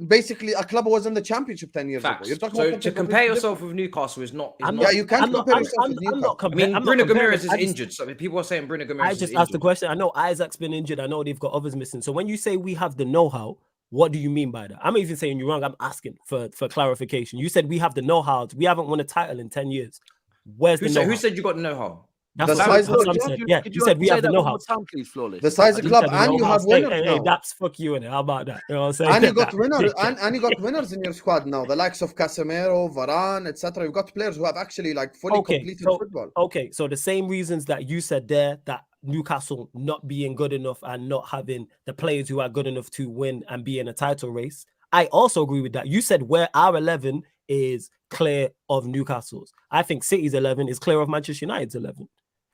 basically a club who was in the championship 10 years ago. You're talking so about to compare yourself with Newcastle is not. You can't compare yourself with Newcastle. Bruno Guimaraes is injured. So people are saying Bruno Guimaraes is injured. I just asked the question. I know Isaac's been injured. I know they've got others missing. So when you say we have the know-how, what do you mean by that? I'm not even saying you're wrong. I'm asking for clarification. You said we have the know-how. We haven't won a title in 10 years. Where's the know-how? Who said you got the know-how? That's the size of the club. Yeah, you said we have the know-how. The size of the club, and you have winners now. Hey, that's fuck you in it. How about that? You know what I'm saying? And you got winners, and you got winners in your squad now. The likes of Casemiro, Varane, etc. You've got players who have actually like fully completed football. Okay, so the same reasons that you said there, that Newcastle not being good enough and not having the players who are good enough to win and be in a title race, I also agree with that. You said where our 11 is clear of Newcastle's. I think City's 11 is clear of Manchester United's 11.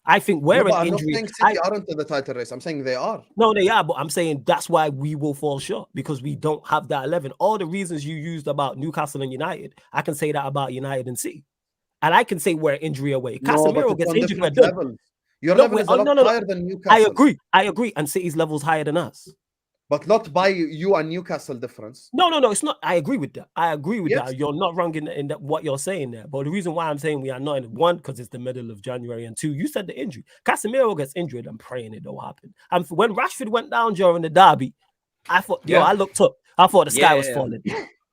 I think we're an injury. I'm not saying City aren't in the title race. I'm saying they are. No, they are, but I'm saying that's why we will fall short, because we don't have that 11. All the reasons you used about Newcastle and United, I can say that about United and City. And I can say we're injury away. Casemiro gets injured, we're done. Your level is a lot higher than Newcastle. I agree. And City's level's higher than us. But not by you and Newcastle difference. No, it's not. I agree with that. That. You're not wrong in what you're saying there. But the reason why I'm saying we are not in, one, because it's the middle of January, and two, you said the injury. Casemiro gets injured. I'm praying it don't happen. And when Rashford went down during the derby, I thought, I looked up. I thought the sky was falling.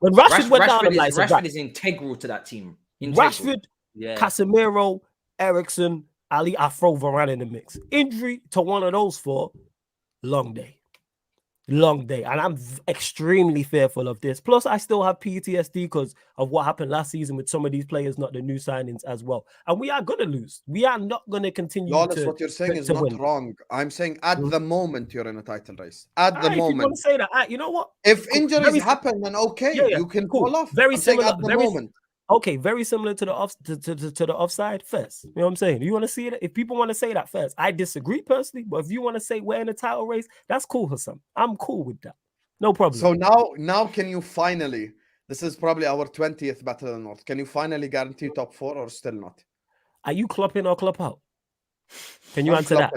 When Rashford went down, I'm like, Rashford is integral to that team. Rashford, Casemiro, Eriksen, Ali, I throw Varane in the mix. Injury to one of those four, long day. And I'm extremely fearful of this. Plus, I still have PTSD because of what happened last season with some of these players, not the new signings as well. And we are going to lose. We are not going to continue. Lawless, what you're saying is not wrong. I'm saying at the moment you're in a title race. At the moment. If you want to say that, you know what? If injuries happen, then okay, you can fall off. Very similar at the moment. Okay, very similar to the offside first. You know what I'm saying? You want to see it? If people want to say that first, I disagree personally. But if you want to say we're in a title race, that's cool, Husam. I'm cool with that. No problem. So now can you finally? This is probably our 20th Battle of the North. Can you finally guarantee top 4 or still not? Are you clopping or clop out? Can you answer that?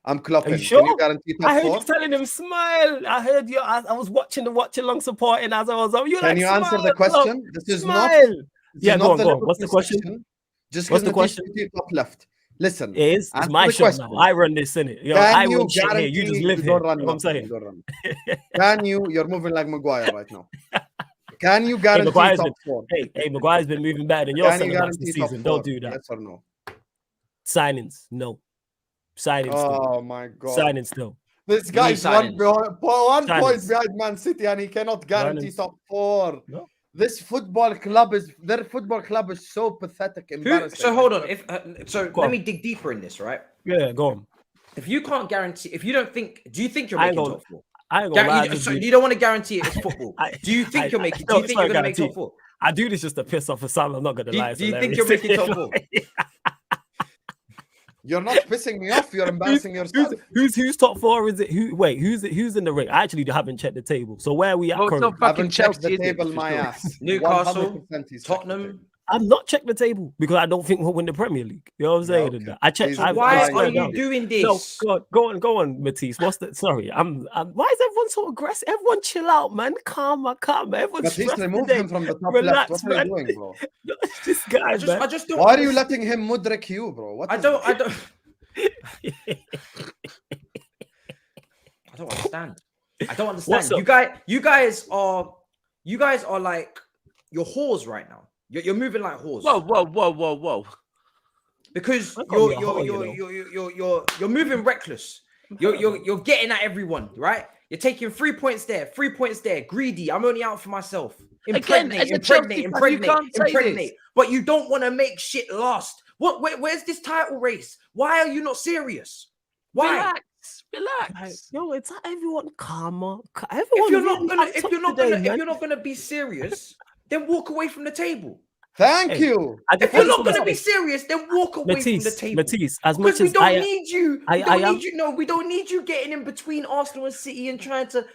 I'm clopping. Are you sure? Can you guarantee top 4? I heard you telling him smile. I heard you. I was watching the watch along supporting as I was. Can you answer the question? Clop, this is smile. not. Yeah, go on. What's the question? Just what's the question? Top left. Listen, it is. It's my show now. I run this, innit? You know, I run shit here. You just live here. Run, you know what I'm saying? Can you? You're moving like Maguire right now. Can you guarantee top 4? Hey, Maguire's been moving better than your centre-backs this season. Don't do that. Yes or no? Signings, no. Signings. Oh still. my God. Signings still. This guy's one signings. point Signings. behind Man City, and he cannot guarantee Signings. top 4. No. Their football club is so pathetic. Embarrassing. So hold on. Go Let on. me dig deeper in this, right? Yeah, go on. If you can't guarantee, if you don't think, do you think you're I ain't making gonna- top 4? I ain't gonna lie. You don't want to guarantee it. It's football. Do you think you're making? Do you think you're gonna make top 4? I do this just to piss off Husam. I'm not gonna lie. Do you think you're making top 4? You're not pissing me off. You're embarrassing yourself. Who's top 4? Is it who's in the ring? I actually haven't checked the table. So where are we at? Well, it's currently? not fucking Haven't checked Chelsea, the is it? table, For my sure. ass. Newcastle, 100% he's checked the Tottenham. table. I'm not checked the table because I don't think we'll win the Premier League. You know what I'm saying? okay. I checked. Why swear are you down. doing No, this? go on, Matisse. What's the? Sorry, I'm. Why is everyone so aggressive? Everyone chill out, man. Calm. Everyone's But he's stressed removed today. him from the top Relax, left. What are you man. doing, bro? This guy, I just don't. Why are you letting him mudrik you, bro? What I is don't. this? I don't understand. I don't What's understand. up? You guys are like you're whores right now. You're moving like whores. Whoa. Because I can't be a whore, you're moving reckless. You're getting at everyone, right? You're taking 3 points there, 3 points there. Greedy. I'm only out for myself. Again, as a Chelsea fan, you can't say this. But you don't want to make shit last. Where's this title race? Why are you not serious? Why? Relax. Yo, it's everyone calmer. If you're not gonna be serious, then walk away from the table. Thank you. If you're not gonna be serious, then walk away from the table. Matisse, as much Because we as don't need you. We don't need you getting in between Arsenal and City and trying to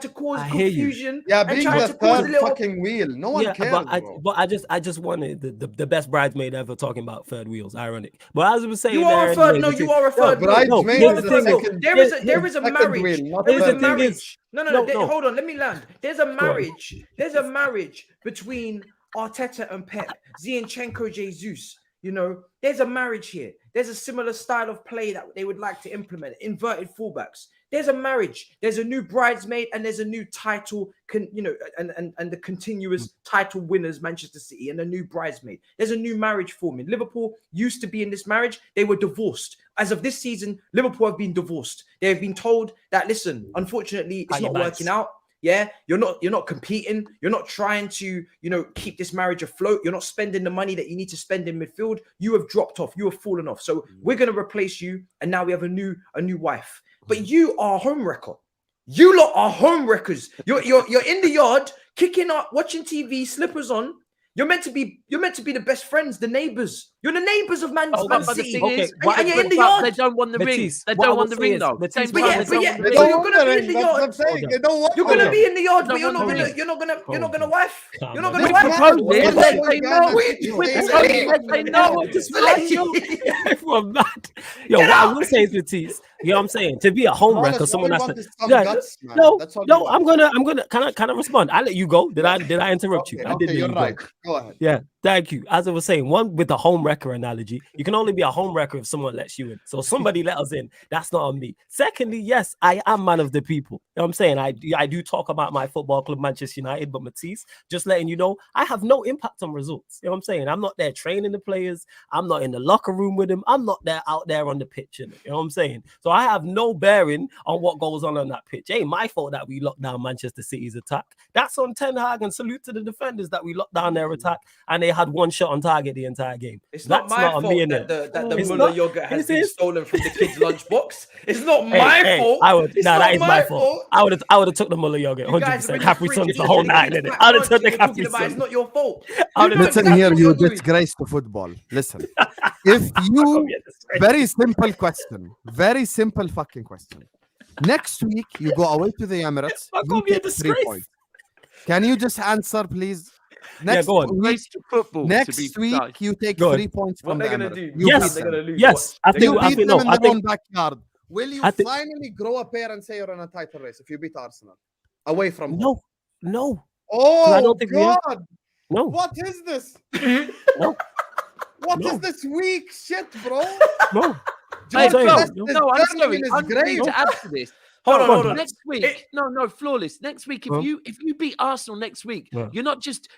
cause confusion. Yeah, and being trying the to cause a third little. fucking wheel. No one cares, bro. but I just wanted the best bridesmaid ever talking about third wheels. Ironic. But as I was saying, You are a third. No, you are a third. Bridesmaid here's is the the thing, second. There is a second marriage. wheel, not There is a third. marriage. No. No. Hold on. Let me land. There's a marriage. There's a marriage between Arteta and Pep, Zinchenko, Jesus. You know, there's a marriage here. There's a similar style of play that they would like to implement. Inverted fullbacks. There's a marriage. There's a new bridesmaid, and there's a new title. And the continuous title winners, Manchester City, and a new bridesmaid. There's a new marriage forming. Liverpool used to be in this marriage. They were divorced. As of this season, Liverpool have been divorced. They have been told that, listen, unfortunately, it's not working out. Yeah, you're not competing. You're not trying to, keep this marriage afloat. You're not spending the money that you need to spend in midfield. You have dropped off. You have fallen off. So we're going to replace you. And now we have a new wife. But you are a home wrecker. You lot are home wreckers. You're in the yard, kicking up, watching TV, slippers on. You're meant to be the best friends, the neighbors. You're the neighbors of Man City. Okay, and you're in the yard. They don't want the ring. They don't want the ring, though. But you're gonna be in the yard. You're gonna be in the yard, but you're not gonna wife. You're not gonna wife. Everyone mad. Yo, what I will say is, Matisse, you know what I'm saying? To be a home wrecker, someone that's no, I'm gonna can I respond? I let you go. Did I interrupt you? I didn't. You're right. Go ahead. Yeah, thank you. As I was saying, one with the home wrecker analogy, you can only be a home wrecker if someone lets you in. So somebody let us in. That's not on me. Secondly, yes, I am man of the people. You know what I'm saying? I do talk about my football club, Manchester United, but Matisse, just letting you know, I have no impact on results. You know what I'm saying? I'm not there training the players. I'm not in the locker room with them. I'm not there out there on the pitch. You know what I'm saying? So I have no bearing on what goes on that pitch. It ain't my fault that we locked down Manchester City's attack. That's on Ten Hag, and salute to the defenders that we locked down their attack and they had one shot on target the entire game. It's not my fault that the Muller yogurt has been stolen from the kids' lunchbox. It's not my fault. That is my fault. I would have took the Muller yogurt 100%. Capri Suns the whole night. I would have took the Capri Suns. It's not your fault. Listen here, you disgrace to football. Listen, if you very simple fucking question. Next week you go away to the Emirates. You take 3 points. Can you just answer, please? Next week, you take 3 points from what the they're Emirates. gonna do? Yes, they're gonna lose. yes. You beat them in their own backyard. Will you finally grow a pair and say you're in a title race if you beat Arsenal away from home? No. Oh, I don't think God. No. What is this? No. What is this weak shit, bro? No. I'm sorry. I'm going to add to this. Hold on. Next week, flawless. Next week, if you beat Arsenal next week, you've not just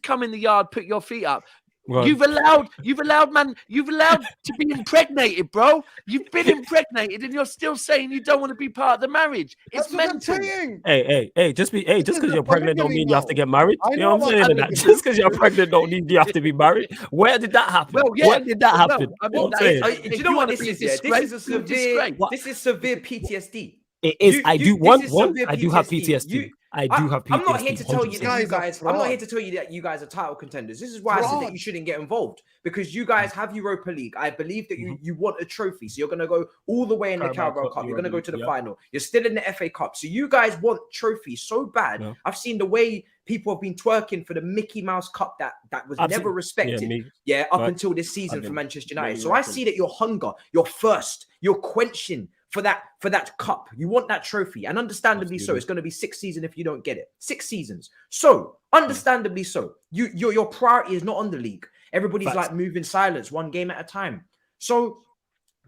come in the yard, put your feet up. Right. You've allowed to be impregnated, bro. You've been impregnated, and you're still saying you don't want to be part of the marriage. It's That's what I'm mental. saying. Hey, just because you're pregnant don't mean you have to get married. I You know what I'm know saying? what Just because you're pregnant don't mean you have to be married. Where did that happen? Well, yeah. Where did that Well, happen? I You know mean, what I'm saying? Do you know what this is? Yeah, this is a severe. This is severe PTSD. It is. I do this is one. severe I do have PTSD. PTSD. I do have PTSD. I'm not here to tell you that you 100%. guys. I'm not here to tell you that you guys are title contenders. This is why I said that you shouldn't get involved, because you guys have Europa League. I believe that you want a trophy, so you're going to go all the way in the Carabao Cup. You're going to go to the final. You're still in the FA Cup, so you guys want trophies so bad. Yeah. I've seen the way people have been twerking for the Mickey Mouse Cup that was never respected. Up until this season for Manchester United. So I see that your hunger, your thirst, you're quenching for that cup. You want that trophy, and understandably so. It's going to be 6 seasons if you don't get it. 6 seasons. So understandably so. Your priority is not on the league. Everybody's like moving silence, one game at a time. So,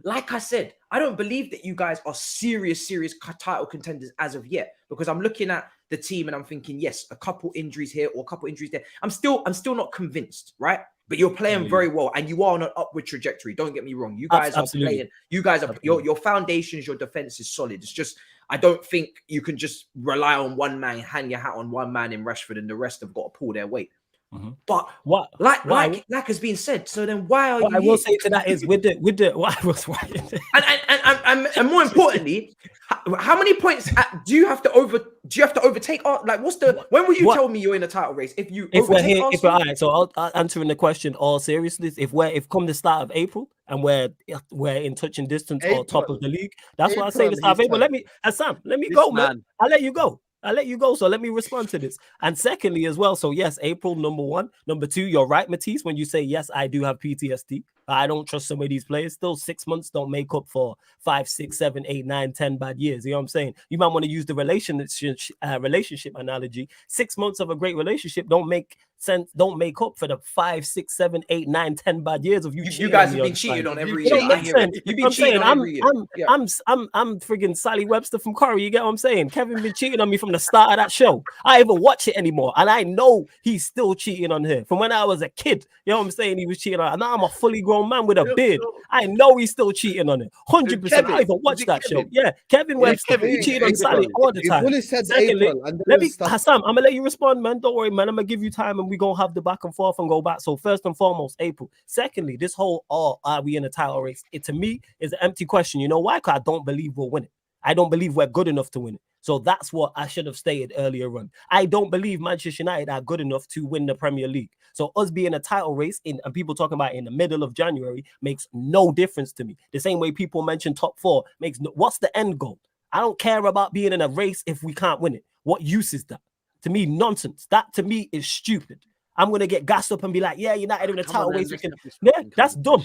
like I said, I don't believe that you guys are serious title contenders as of yet, because I'm looking at the team and I'm thinking, yes, a couple injuries here or a couple injuries there. I'm still not convinced, right? But you're playing very well, and you are on an upward trajectory. Don't get me wrong. You guys are playing. You guys are your foundations, your defense is solid. It's just I don't think you can just rely on one man, hang your hat on one man in Rashford, and the rest have got to pull their weight. But like has been said, so then why are you? I will say to that is with the and more importantly, how many points do you have to overtake? Like, when will you tell me you're in a title race? If we're here, all right, so I'll answering the question all seriousness. If come the start of April and we're in touching distance or top of the league, that's why I say the start of April. Let me go, man. I'll let you go. So let me respond to this. And secondly, as well. So yes, April, number 1. Number 2, you're right, Matisse, when you say yes, I do have PTSD. I don't trust some of these players. Still 6 months don't make up for 5, 6, 7, 8, 9, 10 bad years. You know what I'm saying? You might want to use the relationship analogy. 6 months of a great relationship don't make sense, don't make up for the 5, 6, 7, 8, 9, 10 bad years of you. You guys have been cheated on every year. You've been cheating on every year. I'm friggin' Sally Webster from Corrie. You get what I'm saying? Kevin been cheating on me from the start of that show. I even watch it anymore, and I know he's still cheating on her from when I was a kid. You know what I'm saying? He was cheating on her. And now I'm a fully grown man with a beard. I know he's still cheating on her. 100%. I even watch that show. Yeah, Kevin Webster. He cheated on Sally all the time. Secondly, Husam, I'm gonna let you respond, man. Don't worry, man. I'm gonna give you time, and we're gonna have the back and forth and go back. So first and foremost, April. Secondly, this whole are we in a title race? It to me is an empty question. You know why? Because I don't believe we'll win it. I don't believe we're good enough to win it. So that's what I should have stated earlier on. I don't believe Manchester United are good enough to win the Premier League. So us being a title race and people talking about in the middle of January makes no difference to me. The same way people mention top 4 makes no. What's the end goal? I don't care about being in a race if we can't win it. What use is that? To me, nonsense. That to me is stupid. I'm going to get gassed up and be like, yeah, United in a title race. Yeah, that's dumb.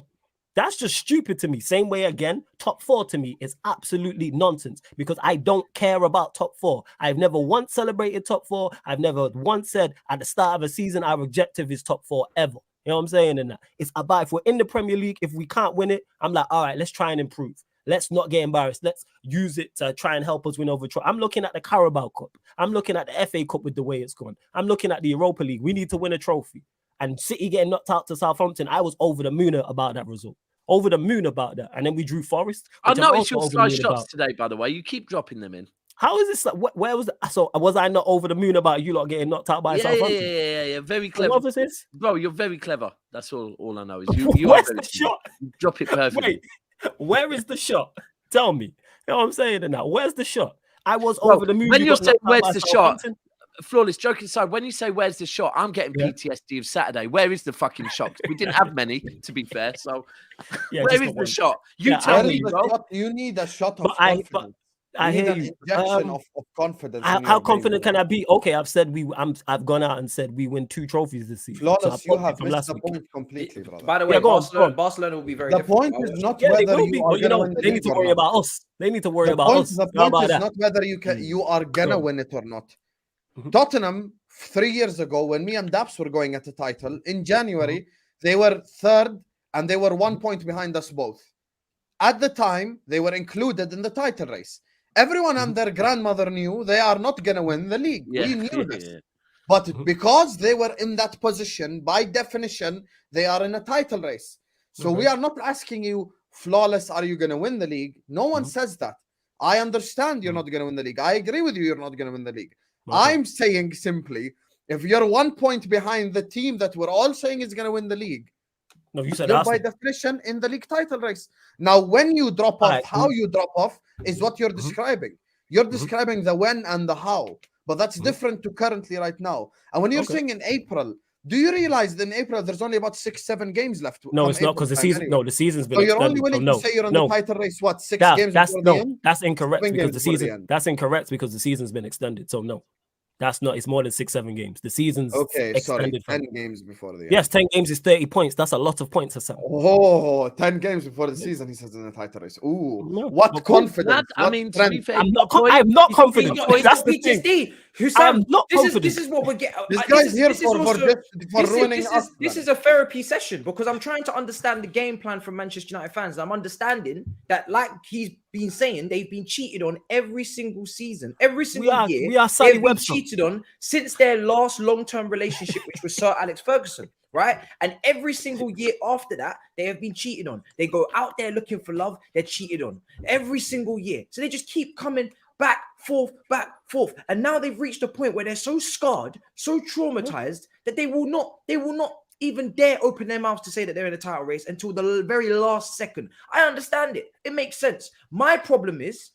That's just stupid to me. Same way again, top 4 to me is absolutely nonsense because I don't care about top 4. I've never once celebrated top 4. I've never once said at the start of a season our objective is top 4 ever. You know what I'm saying? And that it's about if we're in the Premier League, if we can't win it, I'm like, all right, let's try and improve. Let's not get embarrassed. Let's use it to try and help us win over. I'm looking at the Carabao Cup. I'm looking at the FA Cup with the way it's gone. I'm looking at the Europa League. We need to win a trophy. And City getting knocked out to Southampton, I was over the moon about that result. Over the moon about that. And then we drew Forest. I noticed your fly shots today, by the way. You keep dropping them in. How is this? Where was that? So was I not over the moon about you lot getting knocked out by Southampton? Yeah. Very clever. What was this? Bro, you're very clever. That's all I know. Is you Where's the shot? You drop it perfectly. Wait, where is the shot? Tell me. You know what I'm saying now? Where's the shot? I was over the moon. When you're saying where's the shot? Flawless, joking aside, when you say where's the shot, I'm getting PTSD of Saturday. Where is the fucking shot? We didn't have many, to be fair. So where is the shot? You tell me, bro. You need a shot of confidence. I hear you. Injection of confidence. How confident can I be? Okay, I've said I've gone out and said we win 2 trophies this season. Flawless, you have missed the point completely, brother. By the way, Barcelona will be very difficult. The point is not whether you are going to win. They need to worry about us. They need to worry about us. The point is not whether you are gonna win it or not. Tottenham 3 years ago, when me and Daps were going at the title in January, they were 3rd and they were 1 point behind us both. At the time, they were included in the title race. Everyone and their grandmother knew they are not going to win the league. We knew this. But because they were in that position, by definition, they are in a title race. So we are not asking you, flawless, are you going to win the league? No one says that. I understand you're not going to win the league. I agree with you, you're not going to win the league. I'm saying simply, if you're 1 point behind the team that we're all saying is going to win the league, no, you said you're by definition in the league title race. Now, when you drop off, how you drop off is what you're describing. You're describing the when and the how, but that's different to currently right now. And when you're saying in April, do you realize that in April there's only about 6-7 games left? No, it's not, because the season. Anyway. No, the season's been. So you're only willing to say you're on the title race. What, 6 games before the end? That's incorrect, because the season. That's incorrect because the season's been extended. So no. That's not. It's more than 6-7 games. The season's extended. 10 games before the end. Yes, 10 games is 30 points. That's a lot of points, Husam. Oh, 10 games before the season. He says in the title race. Ooh, what confidence! I mean, to be fair, I'm not confident. That's the thing. Husam, this is what we're getting. This guy's here for ruining us. This is a therapy session because I'm trying to understand the game plan from Manchester United fans. I'm understanding that, like he's been saying, they've been cheated on every single season, every single year. We are they've been cheated on since their last long-term relationship, which was Sir Alex Ferguson, right? And every single year after that, they have been cheated on. They go out there looking for love, they're cheated on every single year. So they just keep coming back, forth, and now they've reached a point where they're so scarred, so traumatized that they will not even dare open their mouths to say that they're in a title race until the very last second. I understand it. It makes sense. My problem is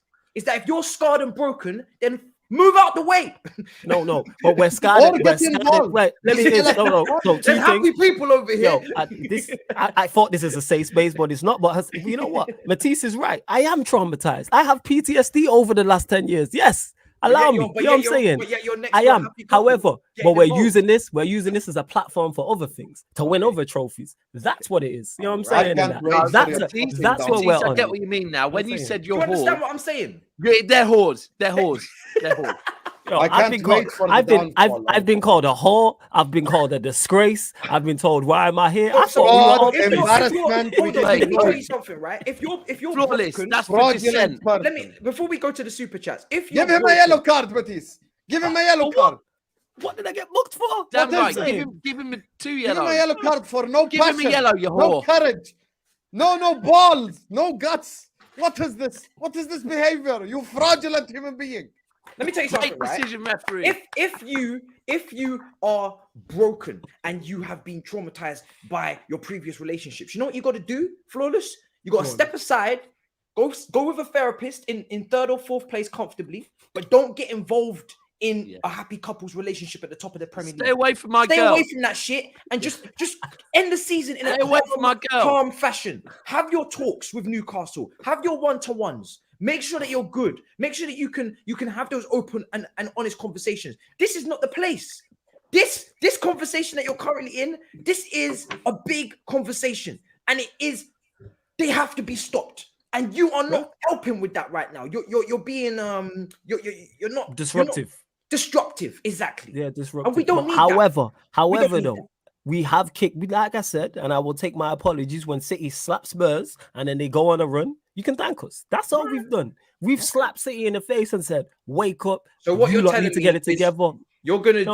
that if you're scarred and broken, then move out the way. No. But we're scarred. Right. Let me no. Two There's happy people over here. I thought this is a safe space, but it's not. But you know what? Matisse is right. I am traumatized. I have PTSD over the last 10 years. Yes. Allow me. You know what I'm saying? I am. However, but we're using this as a platform for other things, to win other trophies. That's what it is. You know what I'm saying? That's what we're on. I get what you mean now. When you said you're whore, understand what I'm saying? They're whores. They're whores. They're whores. Yo, I've been called a whore. I've been called a disgrace. I've been told, why am I here? I thought embarrassment. Let me tell you something, right? If you're flawless, that's fraudulent. Let me, before we go to the super chats, if you give him a yellow card, Matisse. Give him a yellow card. What did I get booked for? Damn right. Give him 2 yellows. Give him a yellow card for no give passion. Give him a yellow, you whore. No courage. No balls. No guts. What is this? What is this behavior? You fraudulent human being. Let me tell you something, right? Decision referee. If you are broken and you have been traumatized by your previous relationships, you know what you got to do, Flawless? You got to step aside, go with a therapist in 3rd or 4th place comfortably, but don't get involved in a happy couples relationship at the top of the Premier League. Stay away from my girl. Stay away from that shit and just end the season in a calm fashion. Have your talks with Newcastle. Have your one-to-ones. Make sure that you're good. Make sure that you can have those open and honest conversations. This is not the place. This conversation that you're currently in, this is a big conversation, and they have to be stopped. And you are not helping with that right now. You're being you're not disruptive. Destructive, exactly. Yeah, disruptive. And we don't need however, that. We have kicked, like I said, and I will take my apologies when City slap Spurs and then they go on a run. You can thank us. That's all we've done. We've slapped City in the face and said, "Wake up!" So what you're telling me to get it together. You're gonna do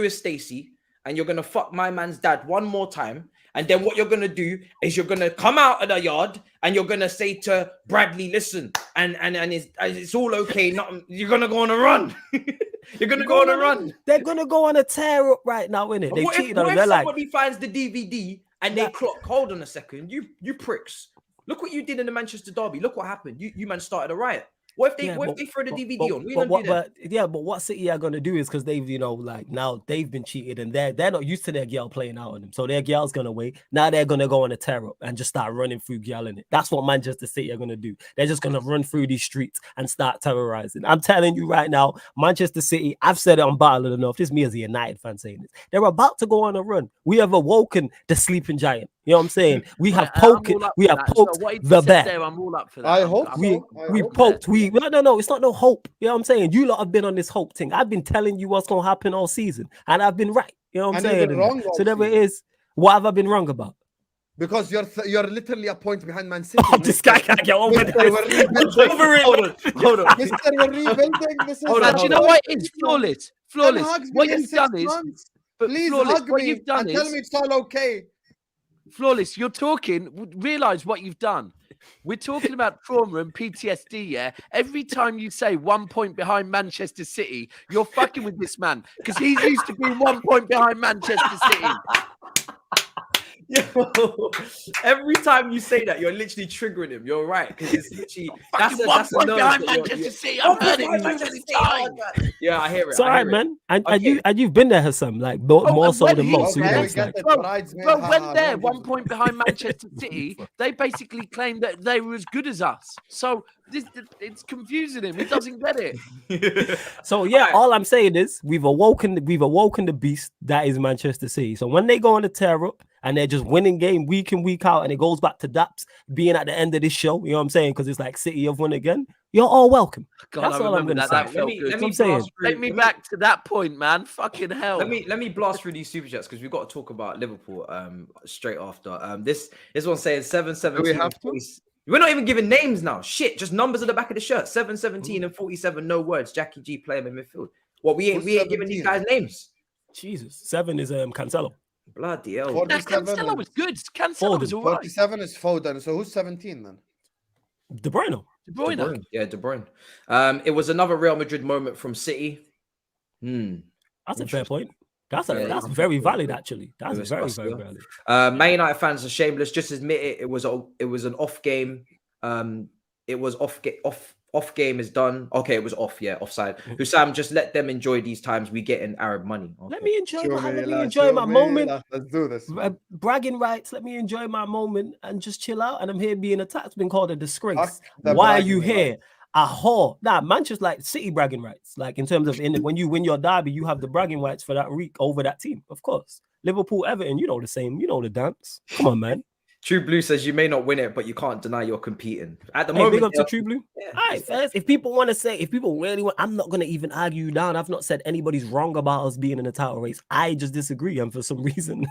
a Stacey, and you're gonna fuck my man's dad one more time. And then what you're going to do is you're going to come out of the yard and you're going to say to Bradley, listen, and it's all okay. You're going to go on a run. You're going to go on a run. They're going to go on a tear up right now, innit? They cheated on them. They're like, somebody finds the DVD and they clock, hold on a second, you pricks. Look what you did in the Manchester derby. Look what happened. You man started a riot. What if they throw the DVD on? But what City are gonna do is because they've now they've been cheated and they're not used to their girl playing out on them. So their girl's gonna wait. Now they're gonna go on a tear up and just start running through girl in it. That's what Manchester City are gonna do. They're just gonna run through these streets and start terrorizing. I'm telling you right now, Manchester City, I've said it on Battle enough. This is me as a United fan saying this. They're about to go on a run. We have awoken the sleeping giant. You know what I'm saying? We have poked the bear. I'm all up for that. I hope we poked. No, it's not no hope. You know what I'm saying? You lot have been on this hope thing. I've been telling you what's gonna happen all season, and I've been right. You know what I'm saying? So there it is. What have I been wrong about? Because you're literally a point behind Man City. Oh, this guy can't get over Mister, we're rebuilding. Hold on. Mister, we're rebuilding. This is Hold on, Do you know what? It's flawless. Flawless. What you've done is, but please flawless. hug What me you've done and tell is, me it's all okay. flawless. You're talking. Realize what you've done. We're talking about trauma and PTSD, yeah? Every time you say 1 point behind Manchester City, you're fucking with this man because he's used to being 1 point behind Manchester City. Yo, every time you say that, you're literally triggering him. You're right, because it's literally that's Fucking 1 a point nerve behind that you're- Manchester City. I've heard it Manchester too many City, oh, times. God. Yeah, I hear it. It's all I right, hear it. man. And Okay. you've been there, Husam, like more so when than he- most. So you know, Okay, we it's get like, it. Bro, Bridesmaid, Bro, haha, when they're no 1 one point behind Manchester City, they basically claim that they were as good as us. So it's confusing him. He doesn't get it. so yeah. Alright. All I'm saying is we've awoken the beast that is Manchester City. So when they go on a tear up and they're just winning game week in week out, and it goes back to Daps being at the end of this show, you know what I'm saying? Because it's like City have won again. You're all welcome. God, That's I all I'm remember gonna that. say. That felt good. let me I'm saying. blast through. Take me back to that point, man. Fucking hell. Let me blast through these super chats because we've got to talk about Liverpool straight after. This one's saying 7-17. Do we have to? We're not even giving names now. Shit, just numbers at the back of the shirt. 7-17 and 47. No words. Jackie G playing in midfield. What we ain't giving these guys names. Jesus, 7 is Cancelo. Bloody hell. 47 Cancelo was good. Cancelo was all right. 47 is Foden. So who's 17 then? De Bruyne. De Bruyne. De Bruyne. Yeah, De Bruyne. It was another Real Madrid moment from City. That's a fair point. That's Yeah, very valid, actually. It That's was very, us, very yeah. valid. Man United fans are shameless. Just admit it. It was an off game. It was off game is done. Okay, it was off. Yeah, offside. Husam, just let them enjoy these times. We get in Arab money. Okay. Let me enjoy my moment. Let's do this. Bragging rights. Let me enjoy my moment and just chill out. And I'm here being attacked. It's been called a disgrace. Fuck the Why are bragging you here? rights. A whore. Nah, Manchester like City bragging rights. Like in terms of when you win your derby, you have the bragging rights for that week over that team. Of course. Liverpool, Everton, you know the same. You know the dance. Come on, man. True Blue says you may not win it, but you can't deny you're competing. At the Hey, moment, big up to yeah, True Blue. yeah. All right, first, if people want to say, if people really want, I'm not going to even argue you down. I've not said anybody's wrong about us being in a title race. I just disagree. And for some reason,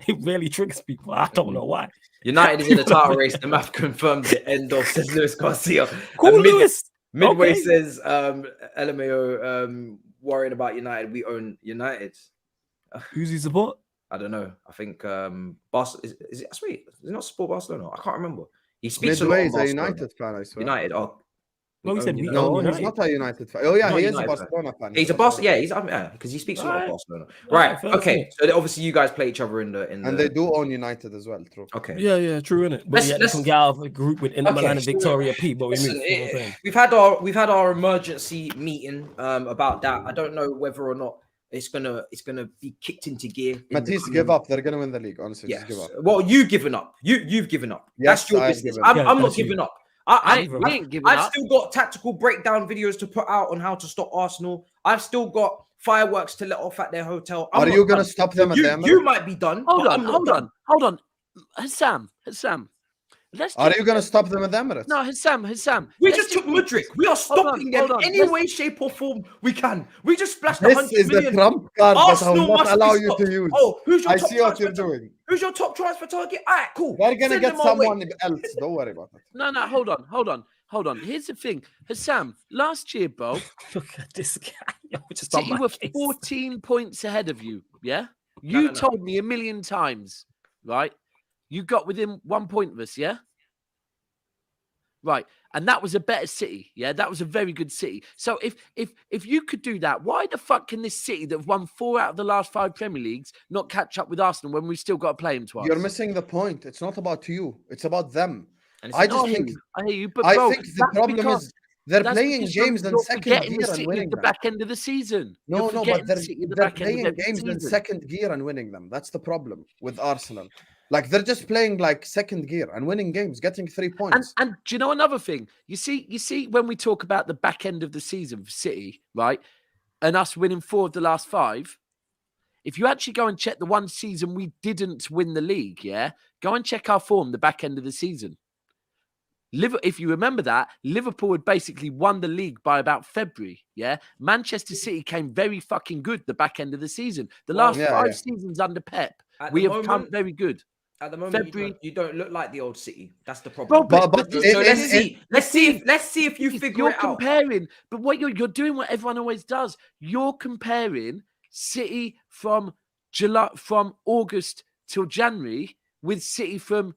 it really triggers people. I don't know why. United is in the title race. The math confirms the end of, says Lewis Garcia. Cool, And Lewis. Midway Okay. says, LMAO worrying about United. We own United. Who's he support? I don't know. I think Barcelona is it? Sweet. Is it not support Barcelona? I can't remember. He speaks Midway a is lot a of United fan, I swear. United. Oh, No, he own said we United. own No, United. he's not a United fan. Oh yeah, Not he a is a United fan. Barcelona fan. He's a Barcelona. Yeah, he's because he speaks a lot of Alright. Barcelona. Alright, Right. fair Okay. So obviously you guys play each other in the. And they do own United as well. True. Okay. Yeah, true, innit? But yeah, they can get out of a group with Inter Milan and so Victoria P, but we listen, move. You know what I'm saying? we've had our emergency meeting about that. I don't know whether or not it's gonna be kicked into gear. Matisse, give up. They're gonna win the league. Honestly, Yes. just give up. Well, you've given up. You've given up. Yes, That's your I have business. given up. Yeah, I'm not that's you. giving up. We ain't giving I've up. still got tactical breakdown videos to put out on how to stop Arsenal. I've still got fireworks to let off at their hotel. Are you gonna stop them at the You Emirates? might be done. Hold but on, I'm not done. hold on. Hassam. Let's Are just- you gonna stop them at the Emirates? No, Hassam. We let's just took Mudryk. We are Hold on, stopping them hold on. any Let's- way, shape, or form we can. We just splashed This 100 is the million. trump card that I Arsenal will must not be allow you stopped. to use. Oh, who's your I top see what transfer you're doing. Who's your top transfer target? All right, cool. They're gonna Send get them our way. someone else. Don't worry about it. No, hold on. Here's the thing, Hassam. Last year, bro, Look at this guy. Yo, just on City my were case. 14 points ahead of you. Yeah, No, you no. told me a million times, right? You got within 1 point of us, yeah. Right, and that was a better City. Yeah, that was a very good City. So if you could do that, why the fuck can this City that have won 4 out of the last 5 Premier Leagues not catch up with Arsenal when we've still got to play them twice? You're missing the point. It's not about you. It's about them. And I it's just I hear think. you. I hear you, but I bro, think the that's problem because- is they're that's playing because games in you're second forgetting gear the and City winning at the them. back end of the season. No, You're but forgetting the they're City at the they're back end of playing every games in season. second gear and winning them. That's the problem with Arsenal. Like they're just playing like second gear and winning games, getting 3 points. And do you know another thing? You see, when we talk about the back end of the season for City, right, and us winning 4 of the last 5, if you actually go and check the one season we didn't win the league, yeah, go and check our form the back end of the season. If you remember that, Liverpool had basically won the league by about February, yeah? Manchester City came very fucking good the back end of the season. The last yeah, 5 yeah. seasons under Pep, At we the have come moment- very good. At the moment, February. you don't look like the old City. That's the problem. Bro, So let's see if you figure it out. Comparing, but what you're doing, what everyone always does, you're comparing City from August till January with City from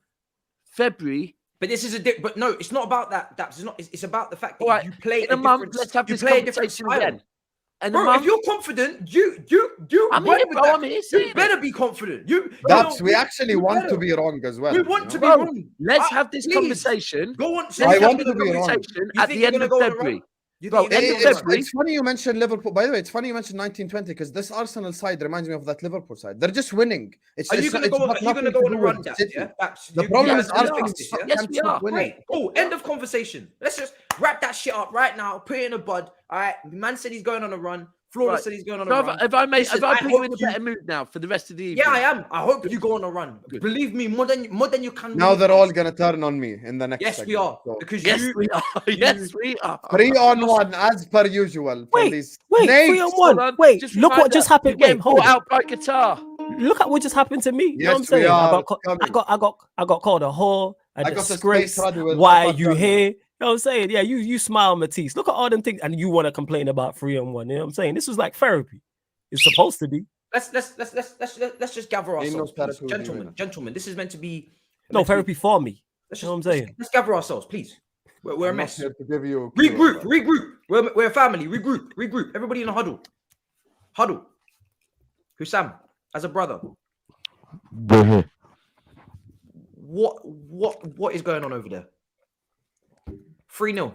February. But this is but no, it's not about that. That's not. It's about the fact that right, you play in a month. Let's have this conversation again. And bro, if you're confident, you I'm here, bro. I'm here. You better be confident. Daps, we actually want to be wrong as well. We want to be wrong. Let's have this conversation. Go on. I want to be wrong. At the end of February. Bro, it's funny you mentioned Liverpool. By the way, it's funny you mentioned 1920 because this Arsenal side reminds me of that Liverpool side. They're just winning. Are you going to go on a run, Daps? Yeah? The problem is Arsenal. Yes, we are. Wait. Oh, end of conversation. Let's just wrap that shit up right now. Put it in a bud. All right. Man said he's going on a run. Flora said he's going on a run. Have I put you in a better mood now for the rest of the evening? Yeah, I am. I hope you go on a run. Good. Believe me, more than you can. Now they're all gonna turn on me in the next. Yes, segment. we are. So. Because we are. Yes, we are. 3-on-1 as per usual. Wait, 3-on-1. Wait, look what just happened. Wait, hold on. Out by guitar. Look at what just happened to me. You know what I'm saying? I got called a whore, a disgrace. Why are you here? You know what I'm saying? Yeah, you smile, Matisse. Look at all them things, and you want to complain about 3-on-1. You know what I'm saying? This was like therapy. It's supposed to be. Let's just gather ourselves, gentlemen. This is meant to be therapy for me. You know what I'm saying? Let's gather ourselves, please. We're a mess. To give you regroup. We're a family. Regroup. Everybody in a huddle. Husam, as a brother. What is going on over there? 3-0.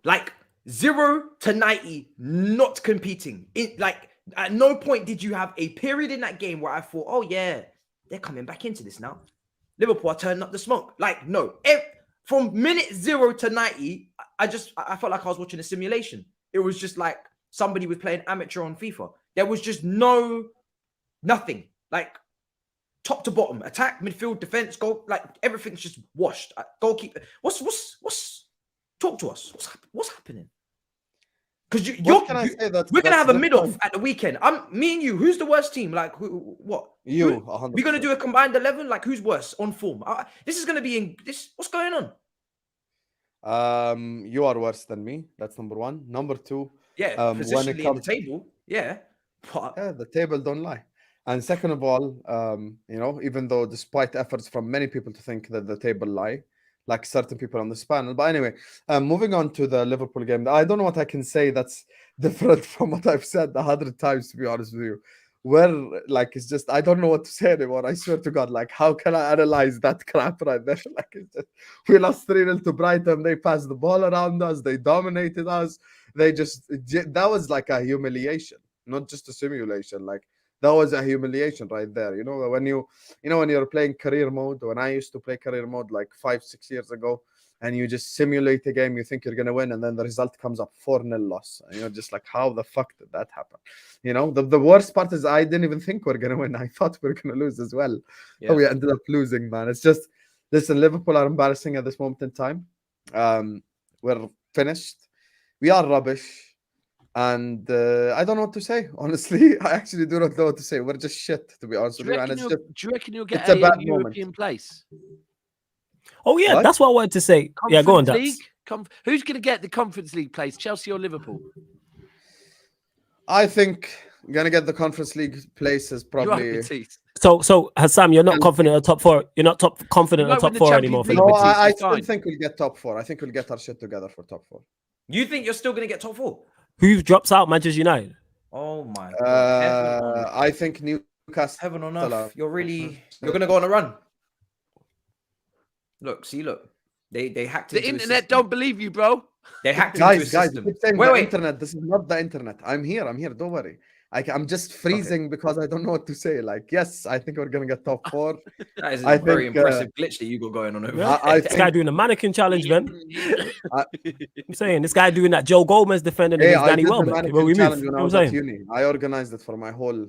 Like 0 to 90, not competing. At no point did you have a period in that game where I thought, oh yeah, they're coming back into this now. Liverpool are turning up the smoke. Like, no. From minute 0 to 90, I felt like I was watching a simulation. It was just like somebody was playing amateur on FIFA. There was just nothing. Like, top to bottom, attack, midfield, defense, goal, like everything's just washed. Goalkeeper, what's talk to us? What's happening? Because we're gonna have a mid-off at the weekend. Me and you. Who's the worst team? Like what? You. We're gonna do a combined 11. Like who's worse on form? This is gonna be in this. What's going on? You are worse than me. That's number one. Number two. Yeah. Positionally on the table. Yeah. But the table don't lie. And second of all, even though despite efforts from many people to think that the table lie, like certain people on this panel. But anyway, moving on to the Liverpool game. I don't know what I can say that's different from what I've said 100 times, to be honest with you. Where, like, it's just, I don't know what to say anymore. I swear to God, like, how can I analyze that crap right there? Like, it's just, we lost 3-0 to Brighton. They passed the ball around us. They dominated us. That was like a humiliation, not just a simulation. Like, that was a humiliation right there. When you're playing career mode, when I used to play career mode like 5-6 years ago, and you just simulate a game, you think you're gonna win, and then the result comes up 4-0 loss. And you're just like, how the fuck did that happen? The worst part is I didn't even think we're gonna win. I thought we were gonna lose as well. Yeah. We ended up losing, man. It's just, listen, Liverpool are embarrassing at this moment in time. We're finished. We are rubbish. And I don't know what to say, honestly. I actually do not know what to say. We're just shit, to be honest with you. And do you reckon you'll get a European place? Oh, yeah, what? That's what I wanted to say. Conference go on, League? Who's going to get the Conference League place, Chelsea or Liverpool? I think going to get the Conference League place is probably... So Husam, you're not confident in top four? You're not confident in top four anymore? No, I still think we'll get top four. I think we'll get our shit together for top four. You think you're still going to get top four? Who drops out? Manchester United. Oh my God! I think Newcastle. Heaven on earth! You're gonna go on a run. Look, they hacked the internet. Don't believe you, bro. They hacked guys. Into a system. Wait. Internet. This is not the internet. I'm here. Don't worry. I'm just freezing because I don't know what to say. Like, yes, I think we're gonna get top four. That is a very impressive glitch that you got going on over there. This guy doing the mannequin challenge, man. I'm saying this guy doing that Joe Gomez defending against Danny Welbeck. I organized it for my whole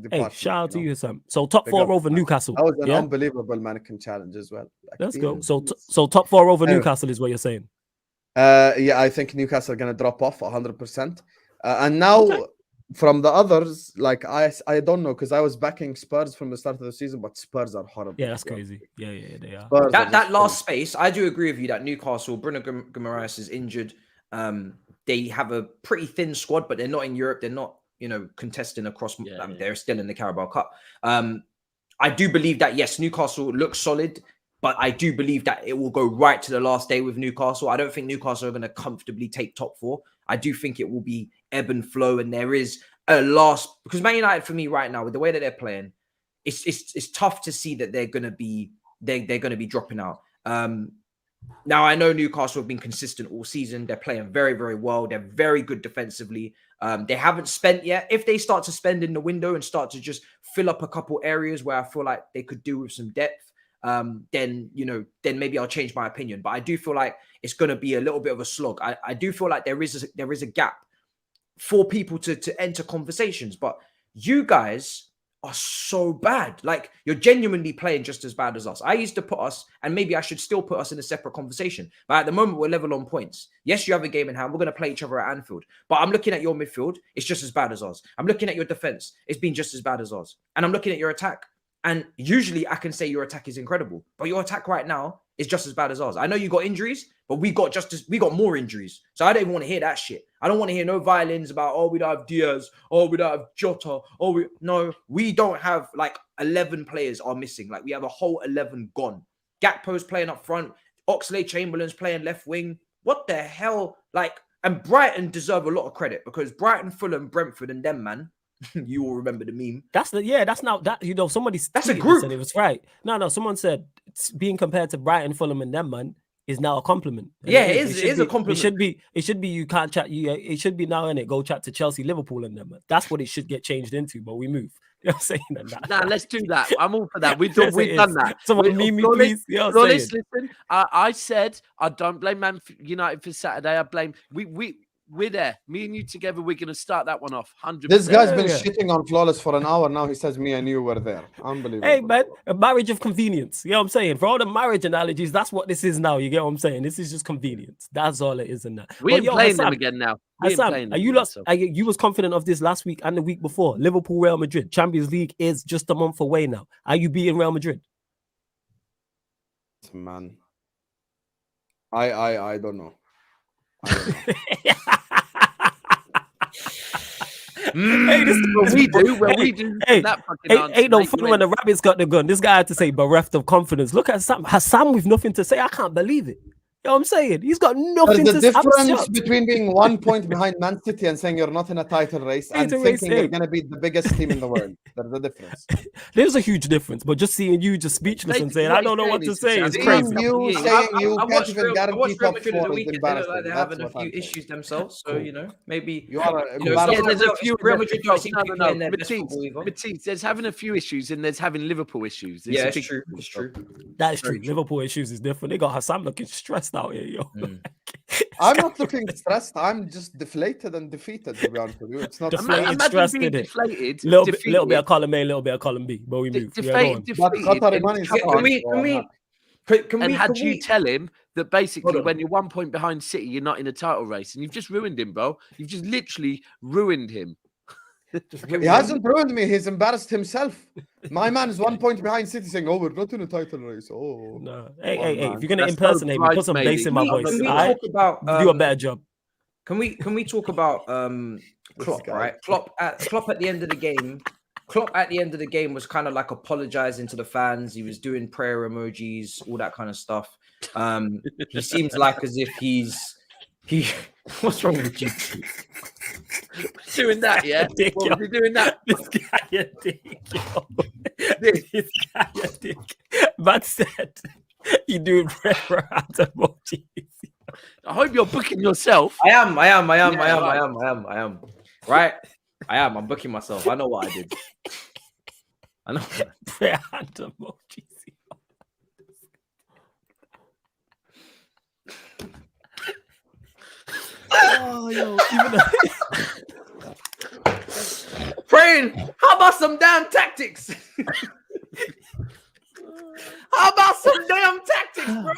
department. Hey, shout out to you, Sam. So top four over Newcastle. That was an unbelievable mannequin challenge as well. Let's go. So top four over Newcastle is what you're saying. I think Newcastle are gonna drop off 100%. And now. from the others, like I don't know, because I was backing Spurs from the start of the season, but Spurs are horrible. Yeah, that's crazy. Yeah, they are. Spurs That last space, I do agree with you that Newcastle, Bruno Guimaraes is injured. They have a pretty thin squad, but they're not in Europe. They're not, contesting across. They're still in the Carabao Cup. I do believe that, yes, Newcastle looks solid, but I do believe that it will go right to the last day with Newcastle. I don't think Newcastle are going to comfortably take top 4. I do think it will be ebb and flow, and there is a last, because Man United for me right now, with the way that they're playing, it's tough to see that they're going to be dropping out. Now I know Newcastle have been consistent all season. They're playing very, very well. They're very good defensively. They haven't spent yet. If they start to spend in the window and start to just fill up a couple areas where I feel like they could do with some depth, then maybe I'll change my opinion. But I do feel like it's going to be a little bit of a slog. I do feel like there is a gap for people to enter conversations, but you guys are so bad. Like, you're genuinely playing just as bad as us. I used to put us, and maybe I should still put us in a separate conversation, but at the moment we're level on points. Yes, you have a game in hand. We're going to play each other at Anfield, but I'm looking at your midfield. It's just as bad as ours. I'm looking at your defense. It's been just as bad as ours. And I'm looking at your attack. And usually I can say your attack is incredible, but your attack right now is just as bad as ours. I know you got injuries, but we got more injuries. So I don't even want to hear that shit. I don't want to hear no violins about, oh, we don't have Diaz, oh, we don't have Jota, we don't have, like, 11 players are missing. Like, we have a whole 11 gone. Gakpo's playing up front, Oxlade-Chamberlain's playing left wing. What the hell? Like, and Brighton deserve a lot of credit, because Brighton, Fulham, Brentford, and them, man. You all remember the meme. That's Somebody, that's a group. And it was right. No, someone said it's being compared to Brighton, Fulham, and them, man, is now a compliment. And yeah, it is a compliment. It should be you can't chat. It should be now, innit? Go chat to Chelsea, Liverpool, and them, man. That's what it should get changed into, but we move. You know what I'm saying? Nah, let's do that. I'm all for that. We've done that. Someone meme me, please. You know what I'm saying? Listen, I said I don't blame Man United for Saturday. I blame we're there. Me and you together, we're going to start that one off. 100%. This guy's been shitting on Flawless for an hour now. He says me and you were there. Unbelievable. Hey, man, a marriage of convenience. You know what I'm saying? For all the marriage analogies, that's what this is now. You get what I'm saying? This is just convenience. That's all it is in that. We ain't playing them again now. You was confident of this last week and the week before. Liverpool, Real Madrid. Champions League is just a month away now. Are you beating Real Madrid? Man, I don't know. Hey, this we do. Hey, ain't no fun when the rabbits got the gun. This guy had to say bereft of confidence. Look at Husam with nothing to say. I can't believe it. You know what I'm saying? He's got nothing to say. There's a difference between being 1 point behind Man City and saying you're not in a title race and thinking you're going to be the biggest team in the world. There's a difference. There's a huge difference, but just seeing you just speechless and saying, I don't know what to say, is crazy. You saying you can't even guarantee top 4 is embarrassing. They're having a few issues themselves, so, maybe... You are there's a few... Real Madrid don't seem to be playing their best football either. Matisse, there's having a few issues and there's having Liverpool issues. Yeah, it's true. It's true. That is true. Liverpool issues is different. They got Husam looking stressed out here, yo. I'm not looking stressed. I'm just deflated and defeated, to be honest with you. It's not deflated, stressed, being deflated. Little bit of column A, little bit of column B, but we move. Deflated. And had you tell him that basically when you're 1 point behind City, you're not in a title race, and you've just ruined him, bro. You've just literally ruined him. He hasn't ruined me. He's embarrassed himself. My man is 1 point behind City, saying, "Oh, we're not in a title race." Oh, no. Hey! If you're gonna impersonate me, put some bass in my voice. Can we talk about do a better job? Can we talk about Klopp? Right, Klopp at the end of the game. Klopp at the end of the game was kind of like apologizing to the fans. He was doing prayer emojis, all that kind of stuff. He seems like as if he. What's wrong with you? Doing that, yeah? What was he doing that? This guy a dick, yo. This guy a dick. Man said you doing prayer emojis. I hope you're booking yourself. I am. Right? I am. I'm booking myself. I know what I did. I know. Prayer emojis. Oh, yo, praying. How about some damn tactics? How about some damn tactics, bro?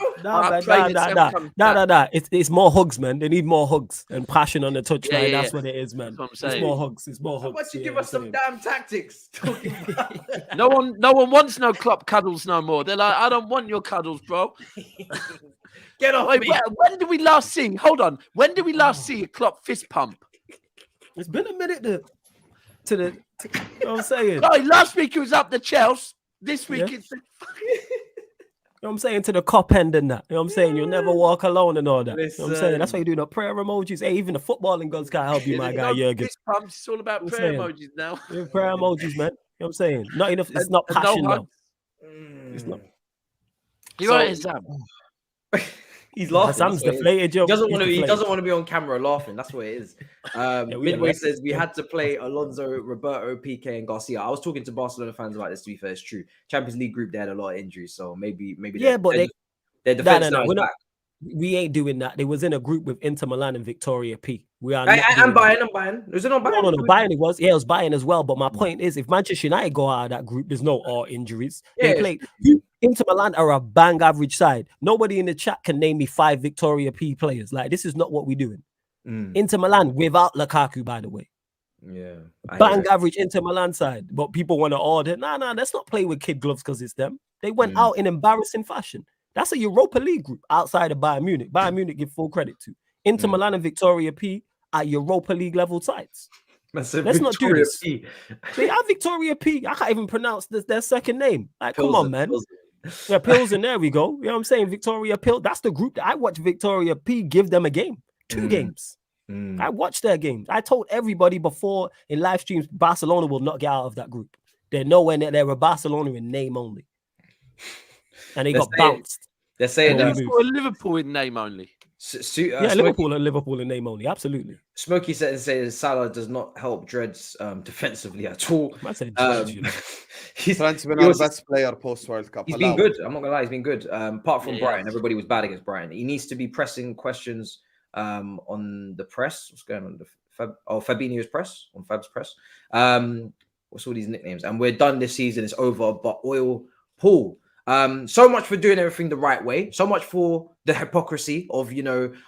Nah. It's more hugs, man. They need more hugs and passion on the touchline. That's what it is, man. That's what I'm saying. It's more hugs. It's more hugs. How about you give us some damn tactics? No one wants no Klopp cuddles no more. They're like, I don't want your cuddles, bro. Get off me. When did we last see? Hold on. When did we last see a Klopp fist pump? It's been a minute you know what I'm saying? No, last week it was up the Chelsea. This week it's you know what I'm saying, to the cop end and that. You know what I'm saying? You'll never walk alone and all that. You know what I'm saying? That's why you do the prayer emojis. Hey, even the footballing gods can't help you, my guy, Jurgen. Fist pumps, it's all about prayer emojis now. Yeah, prayer emojis, man. You know what I'm saying? Not enough. It's not passion now. It's not. You're right, Husam. He's laughing. Sam's deflated, yo. He doesn't want to be on camera laughing. That's what it is. Midway says we had to play Alonso, Roberto, PK, and Garcia. I was talking to Barcelona fans about this. To be fair, it's true. Champions League group, they had a lot of injuries, so maybe. Yeah, but their defense now is back. We ain't doing that. They was in a group with Inter Milan and Victoria P. We are. I'm Bayern. Was it not Bayern? No. Bayern it was. Yeah, it was Bayern as well. But my point is, if Manchester United go out of that group, there's no all injuries. They played. Inter Milan are a bang average side. Nobody in the chat can name me 5 Victoria P players. Like, this is not what we're doing. Inter Milan without Lukaku, by the way. Yeah. Bang average Inter Milan side. But people want to order. Nah, let's not play with kid gloves because it's them. They went out in embarrassing fashion. That's a Europa League group outside of Bayern Munich. Bayern Munich give full credit to. Inter Milan and Victoria P are Europa League level sides. Let's not do this. They are Victoria P. I can't even pronounce their second name. Like, come on, man. Yeah, Pilsen, there we go. You know what I'm saying? Victoria Pil. That's the group that I watched Victoria P give them a game. 2 games. I watched their games. I told everybody before in live streams, Barcelona will not get out of that group. They're nowhere near. They're a Barcelona in name only. And they got bounced. They're saying that Liverpool in name only. Liverpool in name only. Absolutely. Smokey says Salah does not help Dreads defensively at all. I said Dreads, he's been our best player post World Cup. He's been good. I'm not gonna lie, he's been good. Apart from Brighton, everybody was bad against Brighton. He needs to be pressing questions on the press. What's going on? Fabinho's press on Thabz press. What's all these nicknames? And we're done this season. It's over. But Oil Paul. So much for doing everything the right way. So much for the hypocrisy of,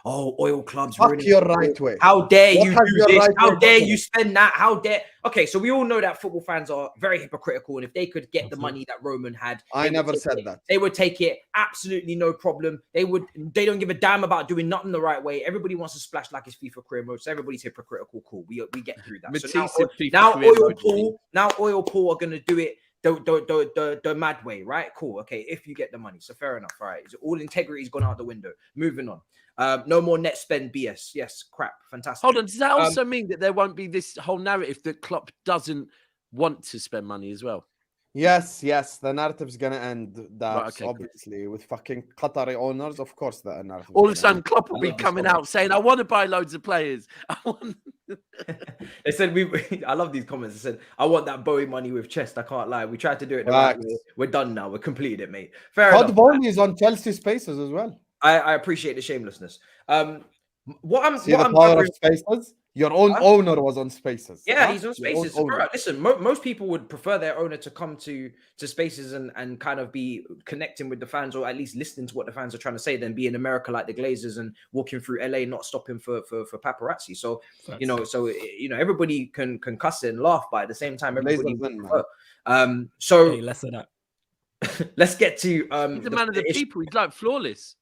oil clubs. Fuck your right way. How dare you do this? How dare you spend that? How dare? Okay, so we all know that football fans are very hypocritical, and if they could get the money that Roman had, I never said that. They would take it, absolutely no problem. They don't give a damn about doing nothing the right way. Everybody wants to splash like it's FIFA career mode, so everybody's hypocritical. Cool, we get through that. Matisse so now Oil Paul are gonna do it the mad way, right? Cool. Okay, if you get the money. So fair enough. All right. So all integrity's gone out the window. Moving on. No more net spend BS. Yes, crap. Fantastic. Hold on. Does that also mean that there won't be this whole narrative that Klopp doesn't want to spend money as well? Yes. The narrative's gonna end. That Right, okay, obviously cool. With fucking Qatari owners, of course, the narrative. All of a sudden, Klopp will be coming out saying, "I want to buy loads of players." They said I love these comments. They said, "I want that Bowie money with chest." I can't lie. We tried to do it the right way. We're done now. We're completed it, mate. Fair enough. Bowie is on Chelsea Spaces as well. I appreciate the shamelessness. What I'm power of Spaces. Your own owner was on Spaces. Yeah, he's on Spaces. Bro, listen, most people would prefer their owner to come to Spaces and kind of be connecting with the fans, or at least listening to what the fans are trying to say, than be in America like the Glazers and walking through LA, not stopping for paparazzi. So everybody can cuss and laugh, but at the same time, everybody hey, less of that. Let's get to he's the man of the people. He's like flawless.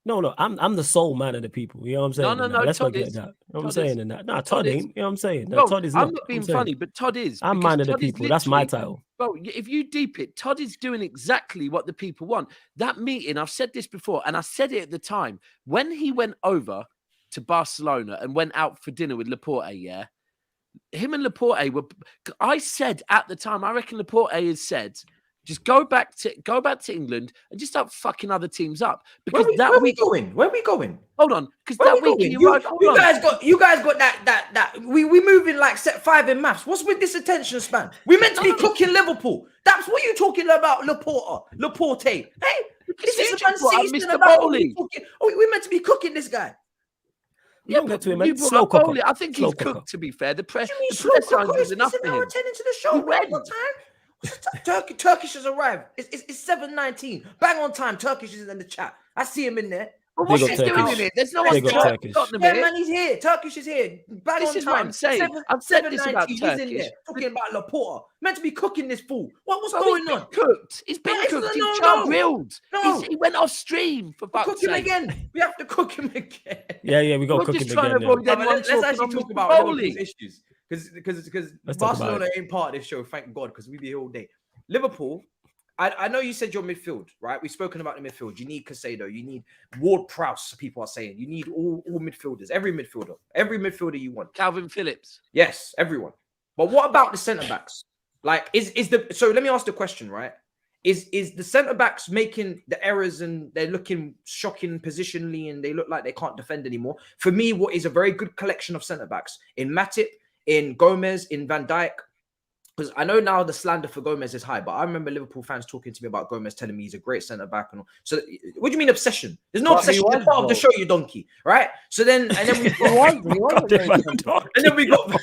No, I'm the sole man of the people. You know what I'm saying? No. Let's Todd not get that. You know what I'm saying? In that. Nah, Todd ain't. You know what I'm saying? No, Todd is I'm not. not being funny, but Todd is. I'm man of the people. That's my title. Bro, if you deep it, Todd is doing exactly what the people want. That meeting, I've said this before, and I said it at the time. When he went over to Barcelona and went out for dinner with Laporte, him and Laporte were. I said at the time, I reckon Laporte has said, just go back to England and just start fucking other teams up. Because where we going? Hold on, because that week you guys got that. We moving like set 5 in maths. What's with this attention span? We meant to be cooking Liverpool. That's what you talking about, Laporte. Hey, this is a Man City about. We meant to be cooking this guy. Yeah, but to him, slow cooker. I think he's cooked. To be fair, the press signs is enough for him. Attending to the show. What time? Turkish has arrived. It's 7:19. Bang on time. Turkish is in the chat. I see him in there. But what's he doing in it? There's no one Tottenham Yeah, here. man, he's here. Turkish is here. Bang This on is time. what I'm saying. I've said this about He's Turkish. in there talking about Laporta. Meant to be cooking this fool. What's Well, going he's on? been cooked. He's been cooked. He's char-grilled. He went off stream for fuck's sake. Cook him again. We have to cook him again. Yeah, we got to cook him again. Let's actually talk about Liverpool's issues because Barcelona ain't part of this show. Thank God, because we be here all day. Liverpool. I know you said your midfield, right? We've spoken about the midfield. You need Casado. You need Ward-Prowse, people are saying. You need all midfielders, every midfielder you want. Calvin Phillips. Yes, everyone. But what about the centre-backs? Like, so let me ask the question, right? Is the centre-backs making the errors and they're looking shocking positionally and they look like they can't defend anymore? For me, what is a very good collection of centre-backs in Matip, in Gomez, in Van Dijk. Because I know now the slander for Gomez is high, but I remember Liverpool fans talking to me about Gomez, telling me he's a great centre back. And all. So, what do you mean obsession? There's no obsession. It's part of the show, you donkey, right? So then, and then we got.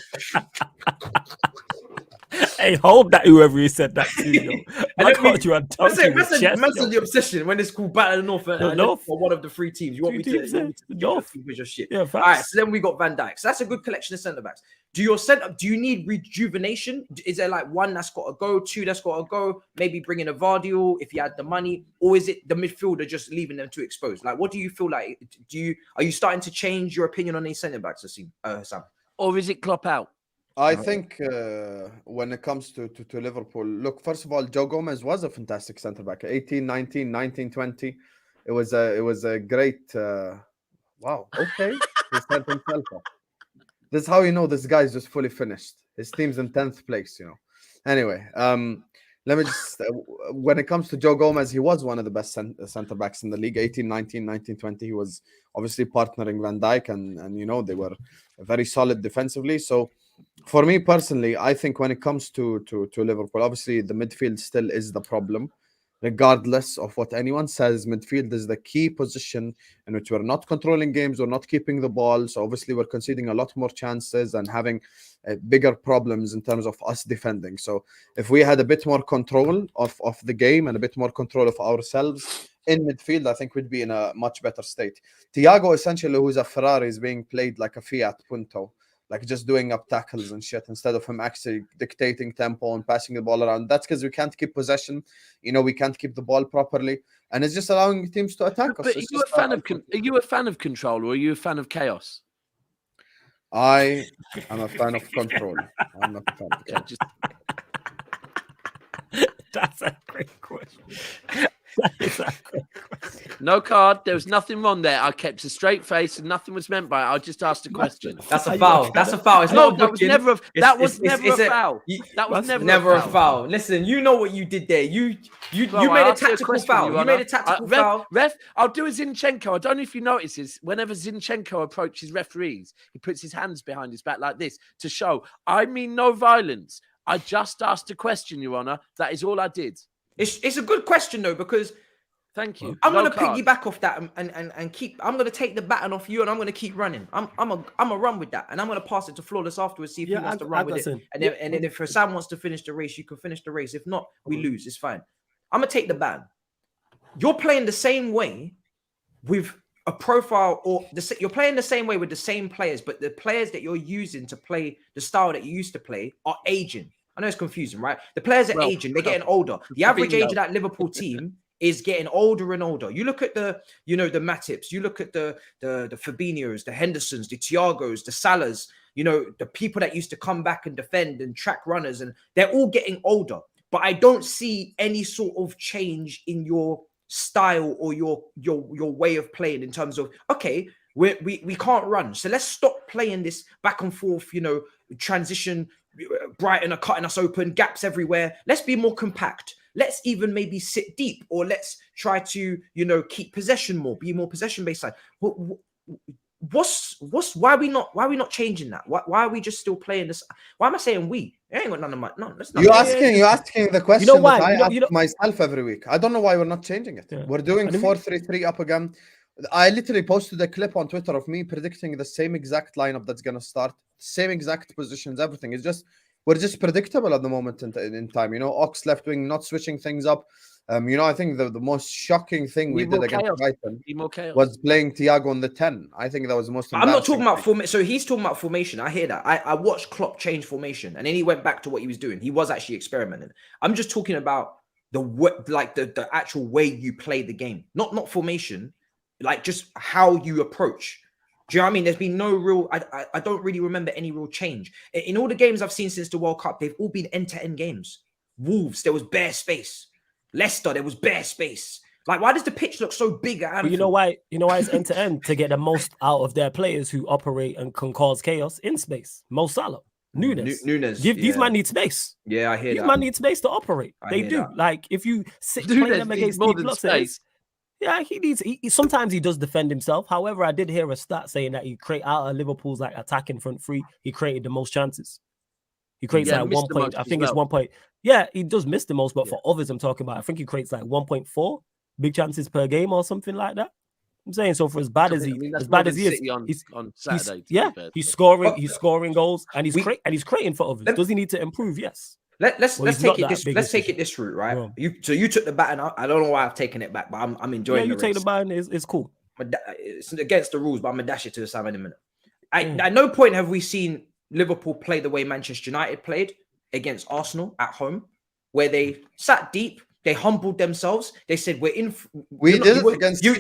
Hey, hold that, whoever you said that to. Yo. I got you on top. Mention the obsession when it's called Battle of the North for one of the three teams. You want me to your shit? Yeah, all right. So then we got Van Dijk. So that's a good collection of centre backs. Do you need rejuvenation? Is there like one that's got to go, two that's got to go? Maybe bring in a Vardiol if you had the money, or is it the midfielder just leaving them too exposed? Like, what do you feel like? Are you starting to change your opinion on these centre backs, Sam? Or is it Klopp out? I think when it comes to Liverpool, look, first of all, Joe Gomez was a fantastic centre back. 18, 19, 19, 20. It was a great. Wow. Okay. He set himself up. This is how you know this guy is just fully finished. His team's in 10th place, Anyway, let me just... when it comes to Joe Gomez, he was one of the best centre backs in the league. 18, 19, 19, 20. He was obviously partnering Van Dijk, and they were very solid defensively. So, for me personally, I think when it comes to Liverpool, obviously the midfield still is the problem. Regardless of what anyone says, midfield is the key position in which we're not controlling games, we're not keeping the ball. So obviously we're conceding a lot more chances and having bigger problems in terms of us defending. So if we had a bit more control of the game and a bit more control of ourselves in midfield, I think we'd be in a much better state. Thiago, essentially, who's a Ferrari, is being played like a Fiat Punto. Like just doing up tackles and shit instead of him actually dictating tempo and passing the ball around. That's because we can't keep possession. We can't keep the ball properly, and it's just allowing teams to attack us. But are you a fan of control, or are you a fan of chaos? I am a fan of control. I'm not a fan of chaos. That's a great question. No card. There was nothing wrong there. I kept a straight face and nothing was meant by it. I just asked a question. That's a foul. That's a foul. It's not that was never a foul. That was never a foul. Listen, you know what you did there. You made a tactical foul. You made a tactical foul. Ref, I'll do a Zinchenko. I don't know if you notice this. Whenever Zinchenko approaches referees, he puts his hands behind his back like this to show, I mean no violence. I just asked a question, Your Honor. That is all I did. It's a good question though, because thank you. I'm gonna piggyback off that and keep. I'm gonna take the baton off you, and I'm gonna keep running. I'm a run with that, and I'm gonna pass it to Flawless afterwards. See if he wants to run with it, and then if Husam wants to finish the race, you can finish the race. If not, we lose. It's fine. I'm gonna take the ban. You're playing the same way with a profile, or you're playing the same way with the same players, but the players that you're using to play the style that you used to play are aging. I know it's confusing, right? The players are aging. They're getting older. The average age of that Liverpool team is getting older and older. You look at the Matips. You look at the Fabinhos, the Hendersons, the Thiagos, the Salahs. The people that used to come back and defend and track runners, and they're all getting older. But I don't see any sort of change in your style or your way of playing in terms of, okay, we can't run, so let's stop playing this back and forth, transition. Brighton are cutting us open, gaps everywhere. Let's be more compact. Let's even maybe sit deep, or let's try to keep possession more, be more possession based side. Why are we not changing that? Why are we just still playing this? Why am I saying we? It ain't got none of my that's not. You're asking the question that I ask myself every week. I don't know why we're not changing it. Yeah. We're doing 4-3-3 up again. I literally posted a clip on Twitter of me predicting the same exact lineup that's gonna start, same exact positions, everything. It's just we're just predictable at the moment in time. You know, Ox left wing not switching things up. You know, I think the most shocking thing we did against Brighton was playing Thiago on the 10. I think that was the most. I'm not talking about formation. So he's talking about formation. I hear that. I watched Klopp change formation, and then he went back to what he was doing. He was actually experimenting. I'm just talking about the actual way you play the game, not formation, like just how you approach. Do you know what I mean? There's been no real. I don't really remember any real change in all the games I've seen since the World Cup. They've all been end-to-end games. Wolves, there was bare space. Leicester, there was bare space. Like, why does the pitch look so big? But you know why? You know why it's end to end, to get the most out of their players who operate and can cause chaos in space. Mo Salah, Nunes. These man need space. Yeah, I hear these that. Man need space to operate. They do. That. Like, if you play them against deep blockers, yeah, he needs. Sometimes he does defend himself. However, I did hear a stat saying that he create out of Liverpool's like attacking front three. He created the most chances. He creates like 1 point. I think it's 1 point. Yeah, he does miss the most, but for others, I'm talking about. I think he creates like 1.4 big chances per game or something like that. I'm saying so. For as bad as he is, on Saturday. He's scoring goals, and he's creating for others. Does he need to improve? Yes. Let's take it this route, right? Yeah. You took the baton. I don't know why I've taken it back, but I'm enjoying. Yeah, you take the baton. It's cool. It's against the rules, but I'm gonna dash it to the side in a minute. At no point have we seen Liverpool play the way Manchester United played against Arsenal at home, where they sat deep, they humbled themselves. They said, "We're in." We did it against you.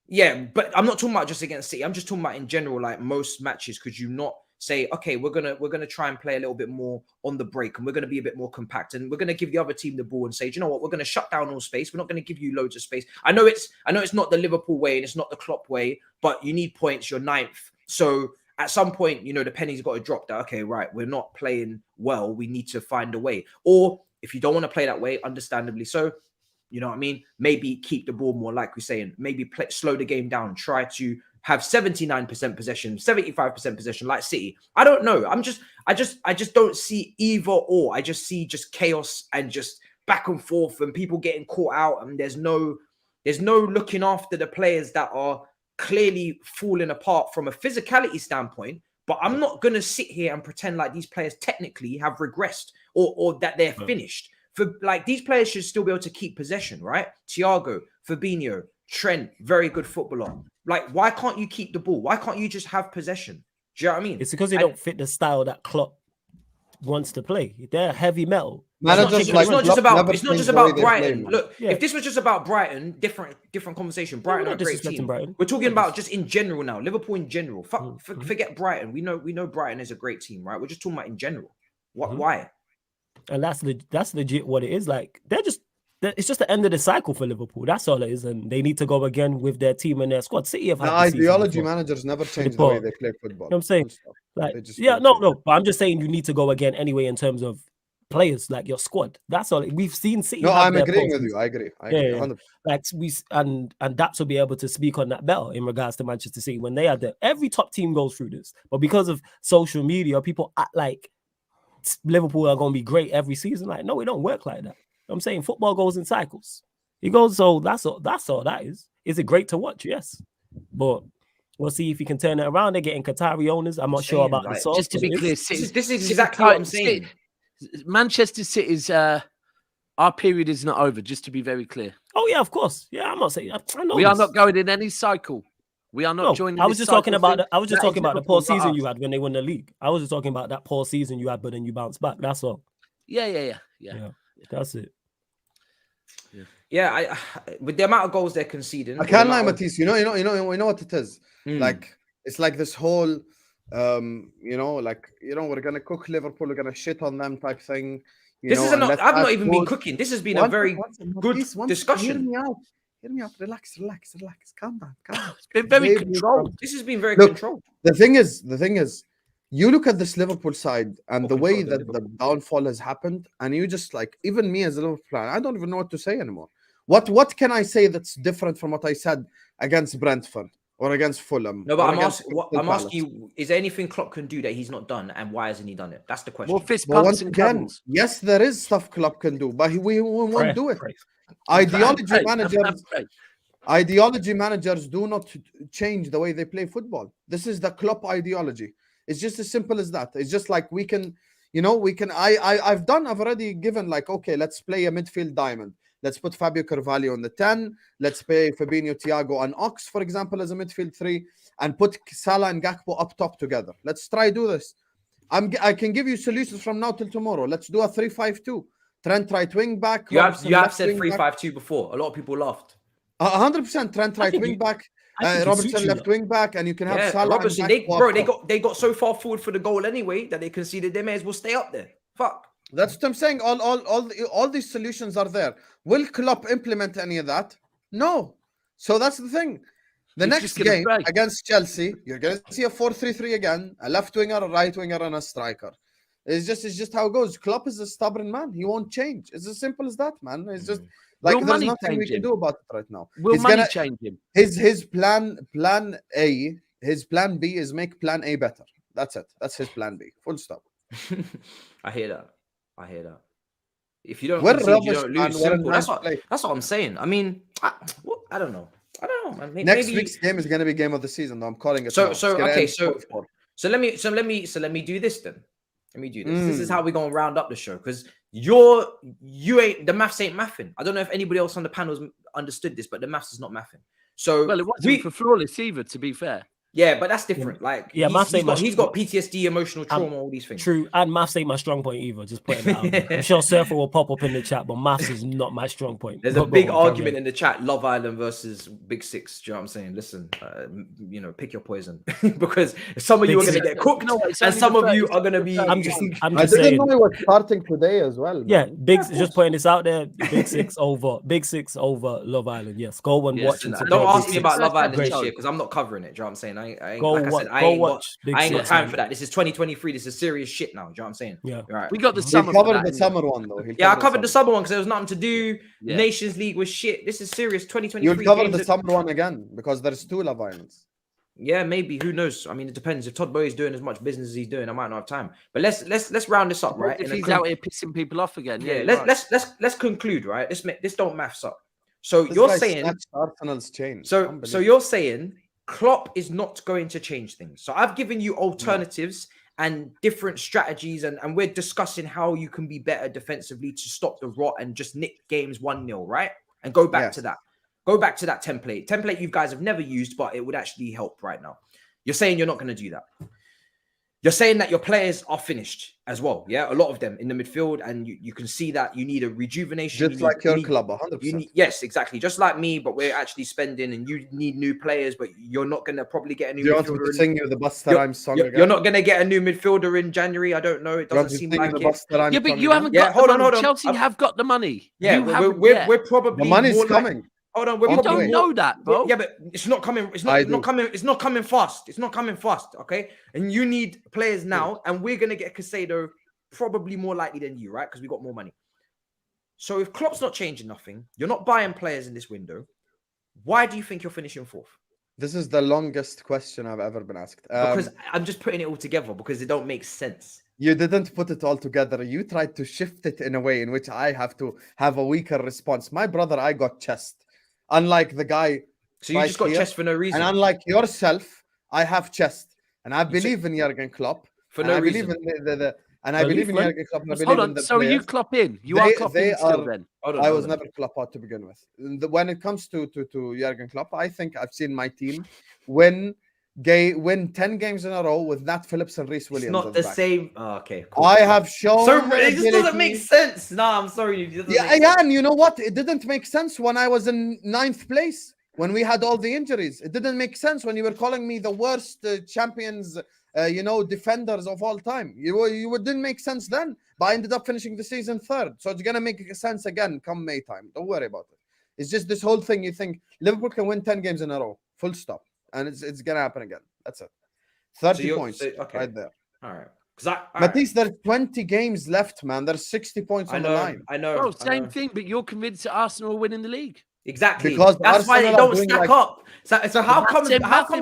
Yeah, but I'm not talking about just against City. I'm just talking about in general, like most matches. Could you not say, "Okay, we're gonna try and play a little bit more on the break, and we're gonna be a bit more compact, and we're gonna give the other team the ball and say, do you know what? We're gonna shut down all space. We're not gonna give you loads of space." I know it's not the Liverpool way and it's not the Klopp way, but you need points. You're ninth, so at some point, you know, the penny's got to drop that, okay, right, we're not playing well. We need to find a way. Or if you don't want to play that way, understandably so, you know what I mean? Maybe keep the ball more, like we're saying. Maybe slow the game down. Try to have 79% possession, 75% possession, like City. I don't know. I just don't see either or. I just see just chaos and just back and forth and people getting caught out. And there's no looking after the players that are clearly falling apart from a physicality standpoint, but I'm not going to sit here and pretend like these players technically have regressed or that they're finished. For like, these players should still be able to keep possession, right? Thiago, Fabinho, Trent, very good footballer. Like, why can't you keep the ball? Why can't you just have possession? Do you know what I mean? It's because they don't fit the style that Klopp wants to play. They're heavy metal. It's not just about Brighton. Look, if this was just about Brighton, different conversation. Brighton are a great team. We're talking about just in general now. Liverpool in general. Forget Brighton. We know Brighton is a great team, right? We're just talking about in general. Why? And that's legit what it is. Like, it's just the end of the cycle for Liverpool. That's all it is, and they need to go again with their team and their squad. City have had ideology. Managers never change the way they play football. You know what I'm saying? Like, but I'm just saying you need to go again anyway in terms of players, like your squad. That's all. We've seen City. No, I'm agreeing with you. I agree. Yeah. Like and Daps will be able to speak on that better in regards to Manchester City when they are there. Every top team goes through this, but because of social media, people act like Liverpool are going to be great every season. Like, no, it don't work like that. I'm saying football goes in cycles. It goes, so that's all that is. Is it great to watch? Yes. But we'll see if he can turn it around. They're getting Qatari owners. I'm not sure about the source. Just to be clear, this is exactly what I'm saying. Manchester City's our period is not over, just to be very clear. Oh, yeah, of course. Yeah, I'm not saying I know we are not going in any cycle. We are not joining. I was just talking about the poor season you had when they won the league. I was just talking about that poor season you had, but then you bounced back. That's all. Yeah. That's it. Yeah, with the amount of goals they're conceding, I can't lie, Matisse. You know what it is. Like, it's like this whole, we're gonna cook Liverpool, we're gonna shit on them type thing. I've not even been cooking. This has been a very good discussion. Hear me out. Relax. Calm down. It's been very controlled. This has been very controlled. The thing is, you look at this Liverpool side and the way that the downfall has happened, and you just like, even me as a Liverpool fan, I don't even know what to say anymore. What can I say that's different from what I said against Brentford or against Fulham? No, but I'm asking you, is there anything Klopp can do that he's not done, and why hasn't he done it? That's the question. Well, fist pumps and cuddles. Yes, there is stuff Klopp can do, but we won't do it. Ideology managers do not change the way they play football. This is the Klopp ideology. It's just as simple as that. It's just like we can, You know, we can. I've already given like, okay, let's play a midfield diamond. Let's put Fabio Carvalho on the 10. Let's play Fabinho, Thiago, and Ox, for example, as a midfield 3, and put Salah and Gakpo up top together. Let's try do this. I can give you solutions from now till tomorrow. Let's do a 3-5-2. Trent right wing back. You have said 3-5-2 before. A lot of people laughed. 100% Trent right wing back. Robertson left wing back, and you can have Salah. Robertson, they got so far forward for the goal anyway that they conceded. They may as well stay up there. Fuck. That's what I'm saying. All these solutions are there. Will Klopp implement any of that? No. So that's the thing. The next game against Chelsea, you're going to see a 4-3-3 again, a left winger, a right winger, and a striker. It's just how it goes. Klopp is a stubborn man. He won't change. It's as simple as that, man. It's just like there's nothing we can do about it right now. Will money change him? His plan A, his plan B is make plan A better. That's it. That's his plan B. Full stop. I hear that. If you don't concede, you don't lose. Simple. That's what I'm saying. I mean, I don't know. Man. Next week's game is going to be game of the season, though. I'm calling it. So let me do this then. Let me do this. This is how we're gonna round up the show, because you ain't the maths ain't mathing. I don't know if anybody else on the panel's understood this, but the maths is not mathing. So it wasn't for Flawless either, to be fair. Yeah, but that's different. Like, he's got PTSD, emotional trauma, all these things. True, and maths ain't my strong point either. Just putting that out there. I'm sure Surfer will pop up in the chat, but maths is not my strong point. There's a big argument in the chat: Love Island versus Big Six. Do you know what I'm saying? Listen, pick your poison, because some of you are going to get cooked, and some of you are going to be. I'm just saying. Know it was starting today as well. Man. Yeah, just putting this out there. Big Six over Love Island. Yes, go and watch. Don't ask me about Love Island this year, because I'm not covering it. Do you know what I'm saying? I ain't got time for that. This is 2023. This is serious shit now. Do you know what I'm saying? Yeah. Right. We got the summer. Covered the summer one though. I covered the summer one because there was nothing to do. Yeah. Nations League was shit. This is serious. 2023. You'll cover the summer one again because there's 2 Love Islands. Yeah, maybe. Who knows? I mean, it depends. If Todd Bowie is doing as much business as he's doing, I might not have time. But let's round this up, right? If he's out here pissing people off again, let's conclude, right? This don't maths up. So you're saying Arsenal's change. So you're saying Klopp is not going to change things. So I've given you alternatives and different strategies, and we're discussing how you can be better defensively to stop the rot and just nick games 1-0, right? And go back to that. Go back to that template. Template you guys have never used, but it would actually help right now. You're saying you're not going to do that. You're saying that your players are finished as well. Yeah, a lot of them in the midfield, and you can see that you need a rejuvenation. Just like your club, 100%. Yes, exactly. Just like me, but we're actually spending, and you need new players, but you're not going to probably get a new midfielder. You want to sing you the Basta song again? You're not going to get a new midfielder in January. I don't know. It doesn't seem like it. Yeah, but you haven't got the money. Chelsea have got the money. Yeah, we're probably the money's coming. Hold on, you don't know that, bro. Yeah, but it's not coming. It's not coming. It's not coming fast. It's not coming fast. Okay, and you need players now, and we're gonna get Caicedo probably more likely than you, right? Because we got more money. So if Klopp's not changing nothing, you're not buying players in this window. Why do you think you're finishing 4th? This is the longest question I've ever been asked. Because I'm just putting it all together because it don't make sense. You didn't put it all together. You tried to shift it in a way in which I have to have a weaker response. My brother, I got chest. Unlike the guy, so you just got chest for no reason. And unlike yourself, I have chest, and I believe in Jurgen Klopp for no reason. I believe in Jurgen Klopp. Hold on, so are you Klopp in? You are Klopp in still then? I was never Klopp out to begin with. When it comes to Jurgen Klopp, I think I've seen my team win 10 games in a row with Nat Phillips and Reece Williams. It's not the same. Oh, okay, cool. I have shown. So it just doesn't make sense. No, I'm sorry. And you know what? It didn't make sense when I was in 9th place when we had all the injuries. It didn't make sense when you were calling me the worst champions, defenders of all time. You didn't make sense then, but I ended up finishing the season 3rd. So it's gonna make sense again come May time. Don't worry about it. It's just this whole thing. You think Liverpool can win 10 games in a row, full stop. And it's gonna happen again. That's it. 30 points right there. All right. Matisse, there's 20 games left, man. There's 60 points on the line. I know. Bro, same thing, but you're convinced that Arsenal are winning the league. Exactly. Because that's why they don't stack up. So how come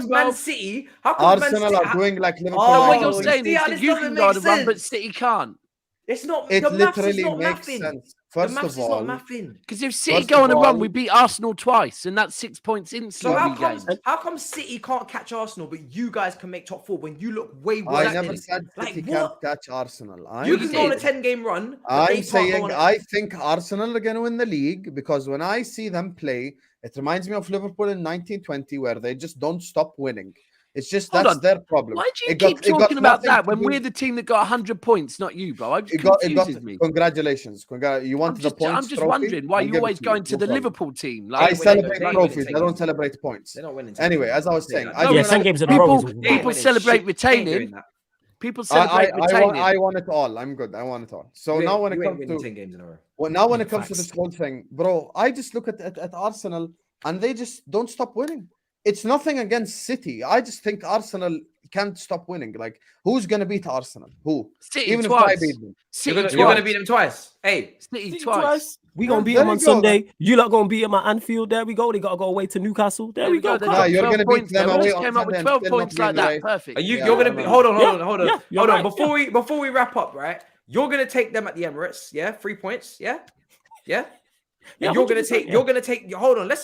Man City? How come Arsenal are doing like Liverpool? What you're saying is that you can go the run, but City can't. It's not. It literally makes sense. First the maths of is all, not mathing. Because if City First go of on a run, all- we beat Arsenal twice, and that's 6 points So instantly. how come City can't catch Arsenal, but you guys can make top 4 when you look way worse? I never than- said like City what? can't catch Arsenal. You I'm can go on a saying- 10-game run. but they I'm can't go saying on a- I think Arsenal are going to win the league because when I see them play, it reminds me of Liverpool in 1920 where they just don't stop winning. It's just Hold that's on. their problem. Why do you It got- keep it got talking about nothing that to when do- we're the team that got 100 points, not you, bro? It It got confuses me. congratulations. You wanted the points I'm just trophy? wondering why I'll you give it always to going you, to no the problem. Liverpool team. I Like, ain't celebrate winning trophies. 10 I don't games. celebrate points. They're not winning 10 Anyway, games. as I was They saying, ain't I No, when Yeah, 10 I- games in a row is people They ain't winning celebrate shit. They ain't doing retaining. that. People celebrate I retaining. want it all. I'm good. I want it all. So You now ain't- when it you ain't comes winning to 10 games in a row. well, now when Yeah, it comes to facts. this whole thing, bro, I just look at Arsenal and they just don't stop winning. It's nothing against City. I just think Arsenal can't stop winning. Like, who's gonna beat Arsenal? Who? City Even if twice. I beat them. City You're twice. gonna beat them twice. Hey, City City twice. We gonna beat There them on you go, Sunday. You lot gonna beat them at Anfield. There we go. They gotta go away to Newcastle. There we go. They've Come got on. you're 12 gonna beat points them there. We away just on came up with Sunday and 12 still not points like win the that. race. Perfect. are you? Yeah, You're I gonna don't be. know. Hold on. Yeah, you're Hold on. right, Before we wrap up, right? You're gonna take them at the Emirates. Yeah, 3 points. Yeah. Yeah, And you're gonna 100%, take. yeah. You're gonna take. Hold on. Let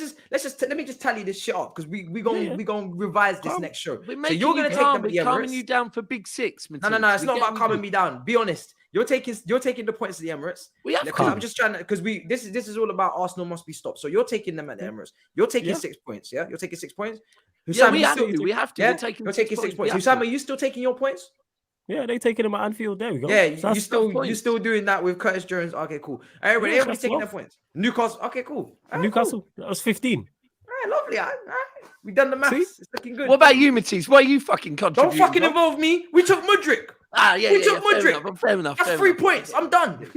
me just tally this shit up because we Yeah. gonna revise this Calm. next show. We're So making you're you gonna take calm. them at the We're calming you Emirates. down for Big Six. No. Matisse. It's not about We're calming getting me down. Be honest. You're taking the points to the Emirates. We have Because to. I'm just trying to because this is all about Arsenal must be stopped. So you're taking them at the Emirates. You're taking Yeah. 6 points. Yeah, you're taking 6 points. Yeah, Husam, we you have still, to. We have to. yeah, We're taking you're 6 taking 6 points. points. We have Husam, to. are you still taking your points? Yeah, they taking them at Anfield. There we go. Yeah, So that's- you points. still doing that with Curtis Jones. Okay, cool. Everybody's that's taking their 12. points. Newcastle. Okay, cool. All right, Newcastle. Cool. That was 15. All right, lovely. All right. We done the maths. See? It's looking good. What about you, Matisse? What are you fucking Don't contributing? fucking bro? involve me. We took Mudryk. Yeah, we took fair Mudryk. enough. Fair enough. That's fair 3 enough. points. I'm done.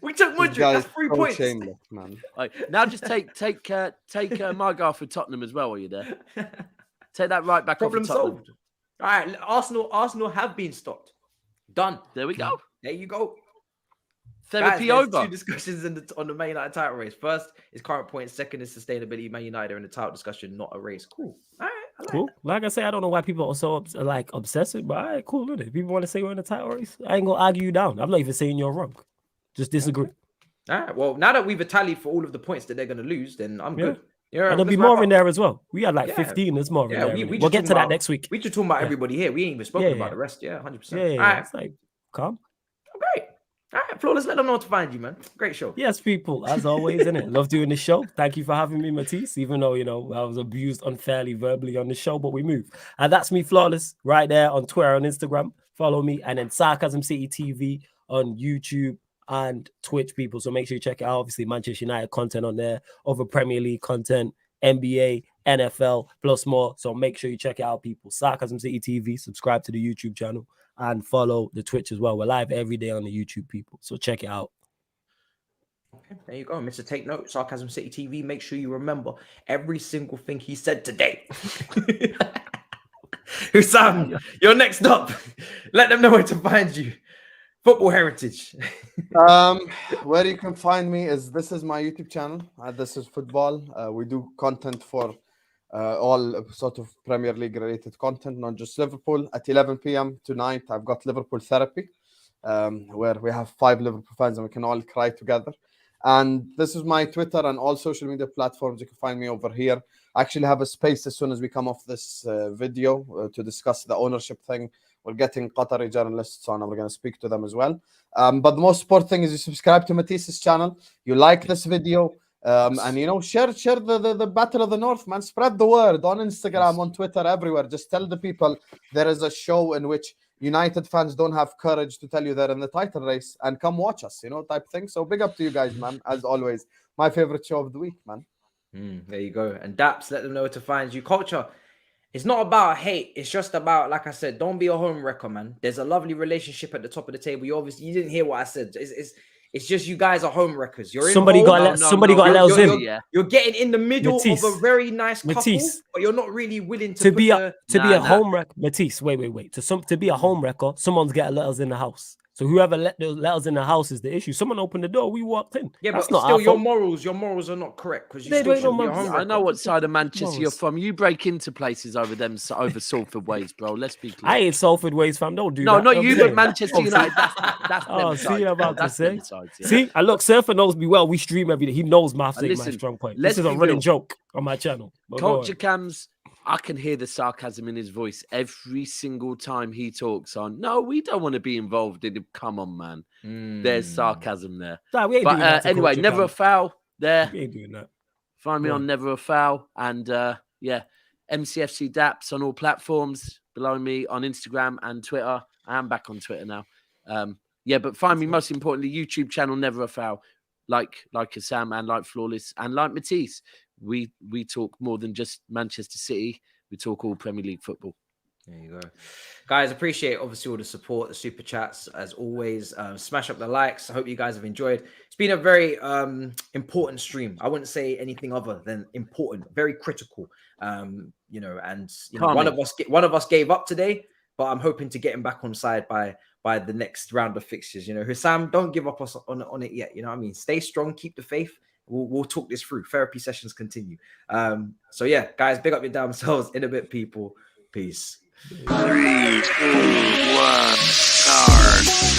We took This Mudryk. guy That's is 3 so points. shameless, man. Right, now just take my guy for Tottenham as well. Are you there? Take that right back Problem off of Tottenham. solved. All right, Arsenal have been stopped. Done. There we go. There you go. Therapy Guys, there's over. 2 discussions on the Man United title race. First is current points. Second is sustainability. Man United are in the title discussion, not a race. Cool. All right. I like Cool. that. Like I say, I don't know why people are so obsessive, but all right, cool. Isn't it? People want to say we're in a title race. I ain't gonna argue you down. I'm not even saying you're wrong. Just disagree. All right. Well, now that we've tallied for all of the points that they're going to lose, then I'm Yeah. good. Yeah. And there'll be more in there as well. We had like Yeah. 15. There's more in Yeah, there. we We'll just get talking to that about- next week. We just talking about Yeah. everybody here. We ain't even spoken Yeah, about yeah. the rest. Yeah, 100%. Yeah, All yeah. right. It's like, calm. Great. All right, Flawless. Let them know what to find you, man. Great show. Yes, people, as always, innit? Love doing the show. Thank you for having me, Matisse, even though, I was abused unfairly verbally on the show, but we move. And that's me, Flawless, right there on Twitter and Instagram. Follow me. And then Sarcasm City TV on YouTube and Twitch, people. So make sure you check it out. Obviously, Manchester United content on there, other Premier League content, NBA, NFL, plus more. So make sure you check it out, people. Sarcasm City TV, subscribe to the YouTube channel, and follow the Twitch as well. We're live every day on the YouTube, people. So check it out. Okay, there you go, Mr. Take Note, Sarcasm City TV. Make sure you remember every single thing he said today. Husam, you're next up. Let them know where to find you. Football Heritage. Where you can find me is this is my YouTube channel. This is football. We do content for all sort of Premier League related content, not just Liverpool. At 11 p.m. tonight, I've got Liverpool Therapy, where we have 5 Liverpool fans and we can all cry together. And this is my Twitter and all social media platforms. You can find me over here. I actually have a space as soon as we come off this video to discuss the ownership thing. We're getting Qatari journalists on and we're going to speak to them as well. But the most important thing is you subscribe to Matisse's channel. You like this video. And share the Battle of the North, man. Spread the word on Instagram, on Twitter, everywhere. Just tell the people there is a show in which United fans don't have courage to tell you they're in the title race and come watch us, type thing. So big up to you guys, man. As always, my favorite show of the week, man. There you go. And Daps, let them know where to find you. Culture, it's not about hate. It's just about, like I said, don't be a home wrecker, man. There's a lovely relationship at the top of the table. You didn't hear what I said. It's just you guys are home wreckers. You're Somebody got to let us in. You're getting in the middle Matisse. of a very nice couple, Matisse. but you're not really willing to be a put home wrecker. Matisse, wait. To be a home wrecker, someone's got to let us in the house. So whoever let us in the house is the issue. Someone opened the door, we walked in. Yeah, That's but not still, our your fault. morals are not correct because you They still don't shouldn't be know a home I know wrecker. what side of Manchester you're Morals. from. You break into places over Salford ways, bro. Let's be clear. I ain't Salford ways, fam. Don't do No, that. not I'm you, saying. but Manchester United. That's Oh, them see, sides, I'm bro. about to That's say. them sides. Yeah. See, I look, Surfer knows me well. We stream every day. He knows maths ain't my listen, strong point. let's This is a be running real. joke on my channel. But go Culture on. Cams, I can hear the sarcasm in his voice every single time he talks on. No, we don't want to be involved in it. Come on, man. There's sarcasm there. Nah, we ain't doing that But to anyway, Culture never Cam. a foul there. We ain't doing that. Find me Go on on. Never a Foul. And yeah, MCFC Daps on all platforms. Below me on Instagram and Twitter. I am back on Twitter now. Yeah, but find me most importantly, YouTube channel Never a Foul. Like Husam and like Flawless and like Matisse. We talk more than just Manchester City. We talk all Premier League football. There you go. Guys, appreciate obviously all the support, the super chats, as always. Smash up the likes. I hope you guys have enjoyed. It's been a very important stream. I wouldn't say anything other than important, very critical. You know, and you know, one of us gave up today, but I'm hoping to get him back on side by the next round of fixtures. You know, Husam, don't give up us on it yet. You know what I mean? Stay strong, keep the faith. We'll talk this through. Therapy sessions continue. So yeah, guys, big up your damn selves. In a bit, people. Peace. 3, 2, 1, start.